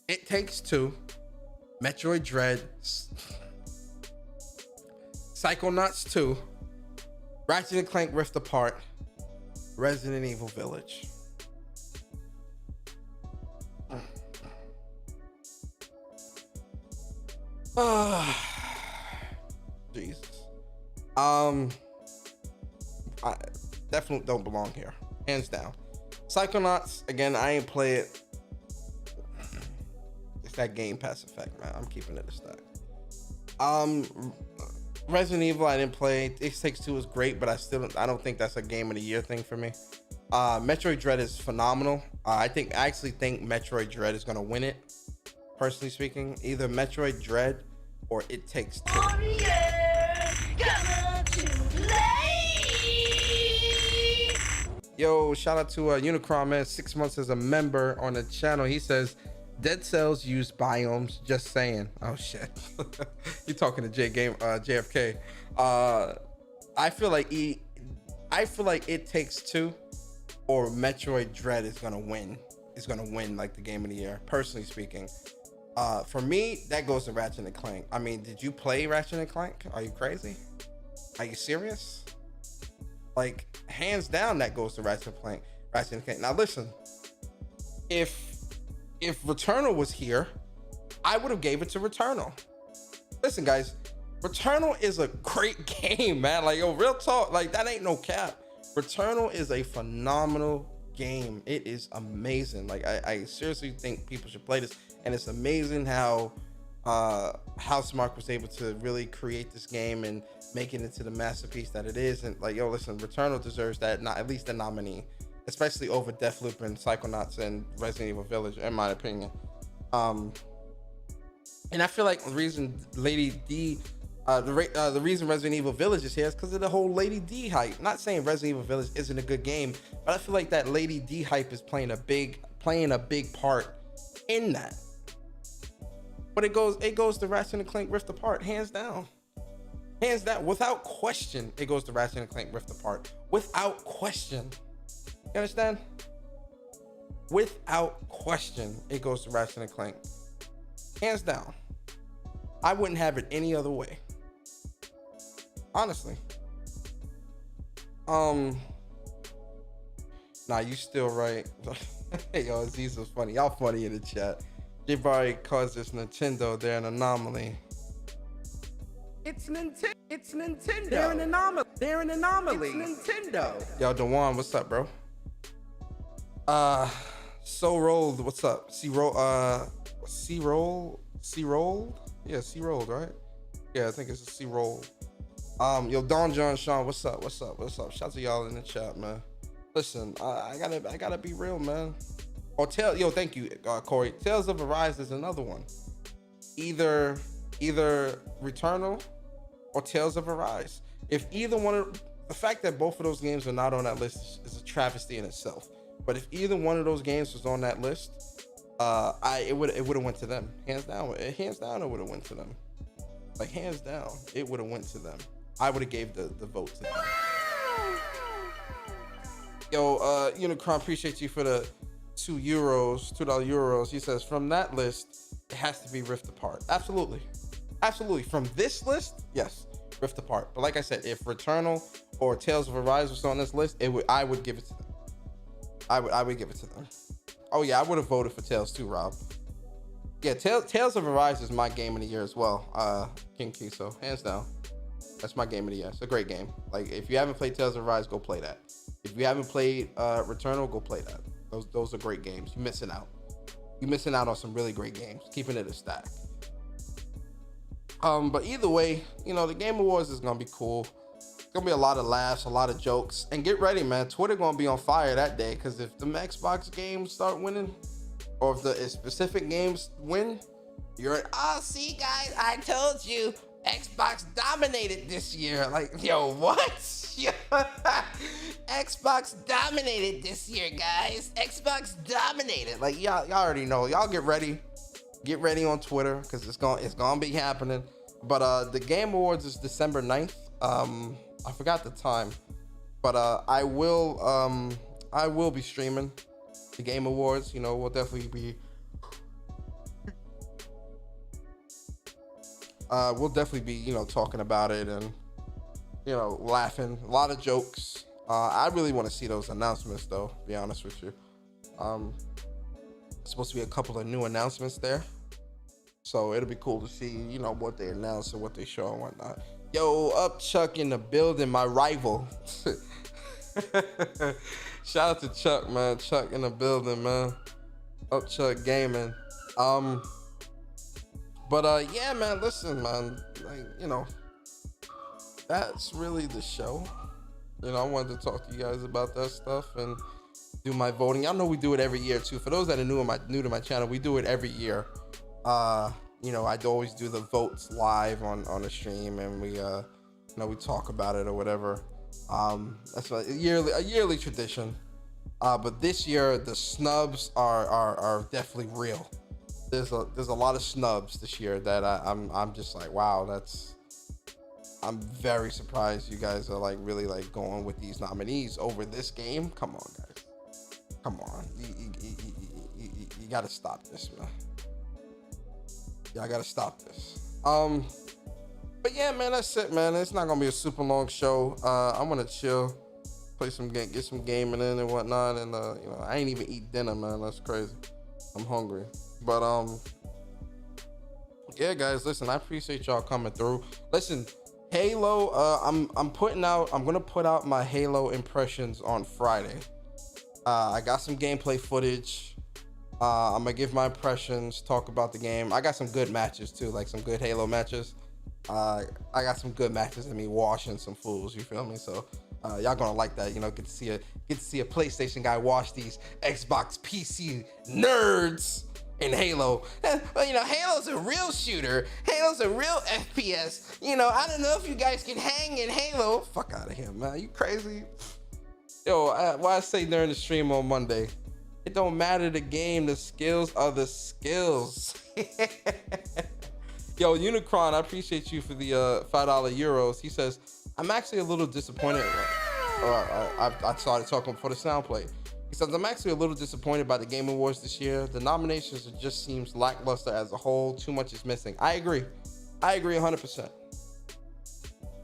It Takes Two, Metroid Dread, Psychonauts 2, Ratchet and Clank Rift Apart, Resident Evil Village. Jesus. definitely don't belong here, hands down. Psychonauts, again, I ain't play it. It's that Game Pass effect, man. I'm keeping it a stack. Resident Evil, I didn't play. It Takes Two is great, but I don't think that's a game of the year thing for me. Metroid Dread is phenomenal. I actually think Metroid Dread is gonna win it. Personally speaking, either Metroid Dread or It Takes Two. Oh yeah, gonna Yo, shout out to Unicron, man. 6 months as a member on the channel. He says, Dead Cells use biomes. Just saying. Oh shit. You talking to JFK? I feel like It Takes Two or Metroid Dread is gonna win. Is gonna win like the game of the year. Personally speaking, for me, that goes to Ratchet and Clank. I mean, did you play Ratchet and Clank? Are you crazy? Are you serious? Like, hands down, that goes to Ratchet and Clank. Now listen, if Returnal was here, I would have gave it to Returnal. Listen, guys, Returnal is a great game, man. Like, yo, real talk, like that ain't no cap. Returnal is a phenomenal game. It is amazing. Like, I seriously think people should play this, and it's amazing how Housemarque was able to really create this game and make it into the masterpiece that it is. And like, yo, listen, Returnal deserves that, not at least the nominee, especially over Deathloop and Psychonauts and Resident Evil Village, in my opinion. And I feel like the reason Lady D, the reason Resident Evil Village is here is because of the whole Lady D hype. Not saying Resident Evil Village isn't a good game, but I feel like that Lady D hype is playing a big part in that. But it goes to Ratchet and Clank Rift Apart, hands down. Hands down, without question, it goes to Ratchet and Clank Rift Apart. Without question. You understand? Without question, it goes to Ratchet and Clank. Hands down. I wouldn't have it any other way. Honestly. Nah, you still right. Hey, yo, Aziz was funny. Y'all funny in the chat. Jabari calls this Nintendo. They're an anomaly. It's Nintendo. They're an anomaly. It's Nintendo. Yo, Dewan, what's up, bro? So rolled. What's up? C rolled. Yeah, C rolled, right? Yeah, I think it's a C roll. Yo, Don John Sean, what's up? Shout out to y'all in the chat, man. Listen, I gotta be real, man. Or thank you, Corey. Tales of Arise is another one. Either Returnal or Tales of Arise. If either one of the fact that both of those games are not on that list is a travesty in itself. But if either one of those games was on that list, it would have went to them. Hands down, it would have went to them. Like, hands down, it would have went to them. I would have gave the vote to them. Yo, Unicron, appreciate you for the $2 euros. He says, from that list, it has to be Rift Apart. Absolutely. From this list, yes, Rift Apart. But like I said, if Returnal or Tales of Arise was on this list, I would give it to them. I would give it to them. Oh yeah, I would have voted for Tales too, Rob. Yeah, Tales of Arise is my game of the year as well. King Kiso, hands down. That's my game of the year. It's a great game. Like, if you haven't played Tales of Arise, go play that. If you haven't played Returnal, go play that. Those are great games. You're missing out. You're missing out on some really great games. Keeping it a stack. But either way, the Game Awards is gonna be cool. It's gonna be a lot of laughs, a lot of jokes, and get ready, man. Twitter gonna be on fire that day, because if the Xbox games start winning, or if the specific games win, you're see, guys, I told you, Xbox dominated this year. Like, yo, what? Xbox dominated this year, guys. Xbox dominated. Like, y'all already know. Y'all get ready. Get ready on Twitter, because it's gonna be happening. But the Game Awards is December 9th. I forgot the time, but I will be streaming the Game Awards. We'll definitely be talking about it and laughing, a lot of jokes. I really want to see those announcements, though, to be honest with you. Supposed to be a couple of new announcements there, so it'll be cool to see what they announce and what they show and whatnot. Yo, up Chuck in the building, my rival. Shout out to Chuck, man. Chuck in the building, man. Up Chuck Gaming. But yeah, man, listen, man. Like, that's really the show. I wanted to talk to you guys about that stuff and do my voting. Y'all know we do it every year too. For those that are new to my channel, we do it every year. I'd always do the votes live on the stream, and we we talk about it or whatever. That's a yearly tradition. But this year the snubs are definitely real. There's a lot of snubs this year that I'm just like, wow, I'm very surprised you guys are like really like going with these nominees over this game. Come on, guys. Come on. You gotta stop this, man. Y'all gotta stop this. But yeah, man, that's it, man. It's not gonna be a super long show. I'm gonna chill, play some game, get some gaming in and whatnot, and I ain't even eat dinner, man. That's crazy. I'm hungry. But yeah, guys, listen, I appreciate y'all coming through. Listen, Halo, I'm gonna put out my Halo impressions on Friday. I got some gameplay footage. I'm gonna give my impressions, talk about the game. I got some good matches too, like some good Halo matches. I got some good matches in me washing some fools, you feel me? So y'all gonna like that, get to see a PlayStation guy wash these Xbox PC nerds in Halo. Halo's a real shooter. Halo's a real FPS. I don't know if you guys can hang in Halo. Fuck out of here, man. You crazy? Yo, why I say during the stream on Monday, it don't matter the game, the skills are the skills. Yo, Unicron, I appreciate you for the $5 euros. He says, I'm actually a little disappointed. I started talking before the sound play. He says, I'm actually a little disappointed by the Game Awards this year. The nominations just seems lackluster as a whole. Too much is missing. I agree 100%.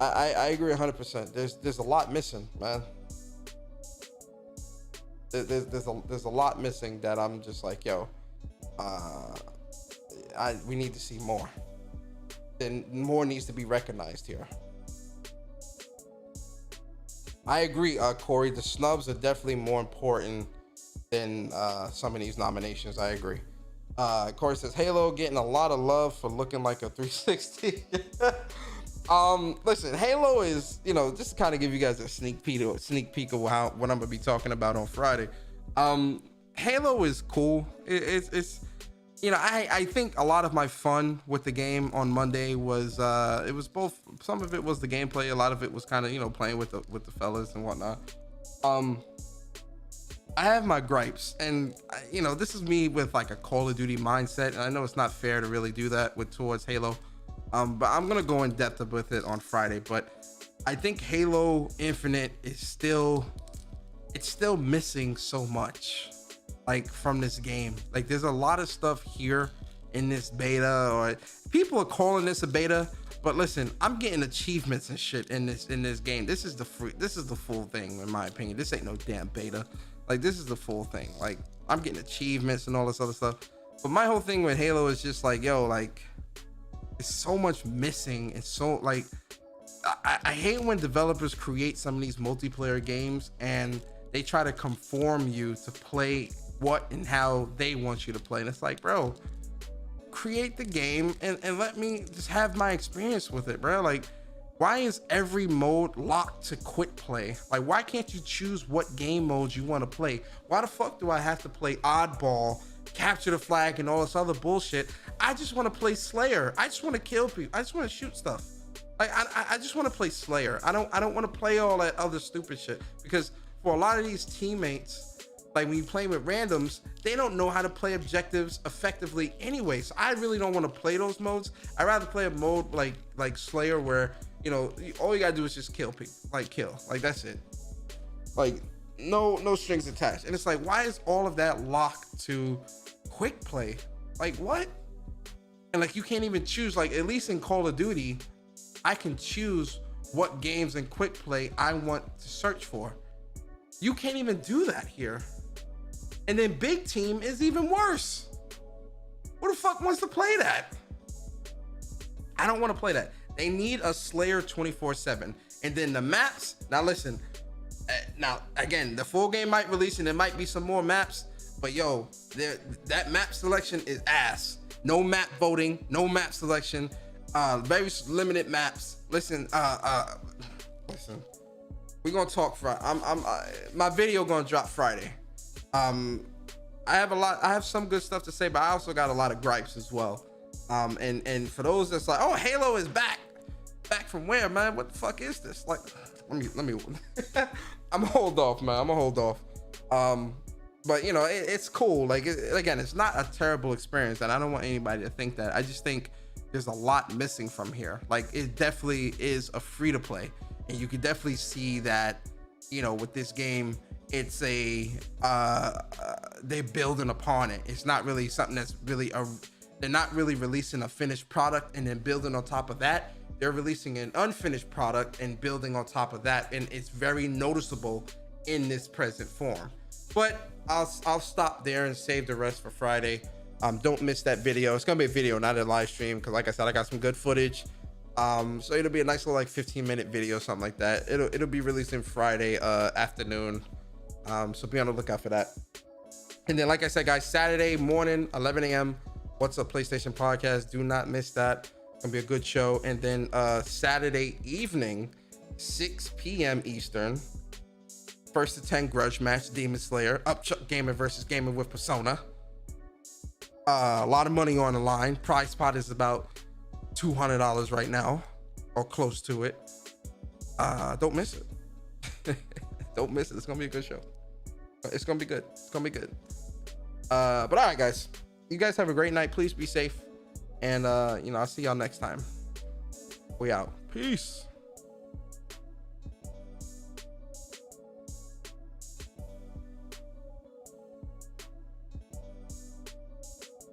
I agree 100%. There's a lot missing, man. There's a lot missing that I'm just like, yo, we need to see more. Then more needs to be recognized here. I agree, Corey. The snubs are definitely more important than some of these nominations. I agree. Corey says Halo getting a lot of love for looking like a 360. Listen, Halo is, just to kind of give you guys a sneak peek of what I'm gonna be talking about on Friday. Halo is cool. It's I think a lot of my fun with the game on Monday was it was both. Some of it was the gameplay, a lot of it was kind of playing with the fellas and whatnot. I have my gripes, and this is me with like a Call of Duty mindset, and I know it's not fair to really do that towards Halo. But I'm gonna go in depth with it on Friday. But I think Halo Infinite is still missing so much, like from this game. Like there's a lot of stuff here in this beta, or people are calling this a beta, but listen, I'm getting achievements and shit in this game. This is the full thing, in my opinion. This ain't no damn beta. Like this is the full thing. Like I'm getting achievements and all this other stuff. But my whole thing with Halo is just like, yo, like it's so much missing. It's so like I hate when developers create some of these multiplayer games and they try to conform you to play what and how they want you to play. And it's like, bro, create the game and let me just have my experience with it, bro. Like, why is every mode locked to quick play? Like, why can't you choose what game modes you want to play? Why the fuck do I have to play oddball, capture the flag, and all this other bullshit? I just want to play Slayer. I just want to kill people. I just want to shoot stuff. Like, I just want to play Slayer. I don't want to play all that other stupid shit, because for a lot of these teammates, like when you play with randoms, they don't know how to play objectives effectively anyway. So I really don't want to play those modes. I'd rather play a mode like Slayer, where all you gotta do is just kill people, like that's it. Like no strings attached. And it's like, why is all of that locked to quick play? Like what? And like you can't even choose, like at least in Call of Duty, I can choose what games in quick play I want to search for. You can't even do that here. And then Big Team is even worse. Who the fuck wants to play that? I don't want to play that. They need a Slayer 24/7. And then the maps, now listen, now again, the full game might release and there might be some more maps, but yo, that map selection is ass. No map voting, no map selection, very limited maps. Listen, we're gonna talk Friday. My video gonna drop Friday. I have some good stuff to say, but I also got a lot of gripes as well. And for those that's like, oh, Halo is back from where, man? What the fuck is this? Like, let me I'm gonna hold off, man. I'm gonna hold off. But you know, it's cool. Like, again, it's not a terrible experience, and I don't want anybody to think that. I just think there's a lot missing from here. Like, it definitely is a free to play, and you can definitely see that, you know, with this game, it's they're building upon it. It's not really something that's really they're not really releasing a finished product and then building on top of that. They're releasing an unfinished product and building on top of that, and it's very noticeable in this present form. But I'll stop there and save the rest for Friday. Don't miss that video. It's gonna be a video, not a live stream, because like I said, I got some good footage. So it'll be a nice little like 15-minute video, something like that. It'll be releasing Friday afternoon. So be on the lookout for that. And then, like I said, guys, Saturday morning, 11 a.m. What's Up PlayStation podcast. Do not miss that. It's gonna be a good show. And then Saturday evening, 6 p.m. Eastern, 1st to 10 grudge match, Demon Slayer, Upchuck Gaming versus Gaming with Persona. A lot of money on the line. Prize pot is about $200 right now, or close to it. Don't miss it. Don't miss it. It's gonna be a good show. It's gonna be good. It's gonna be good. But all right, guys. You guys have a great night. Please be safe. And you know, I'll see y'all next time. We out. Peace.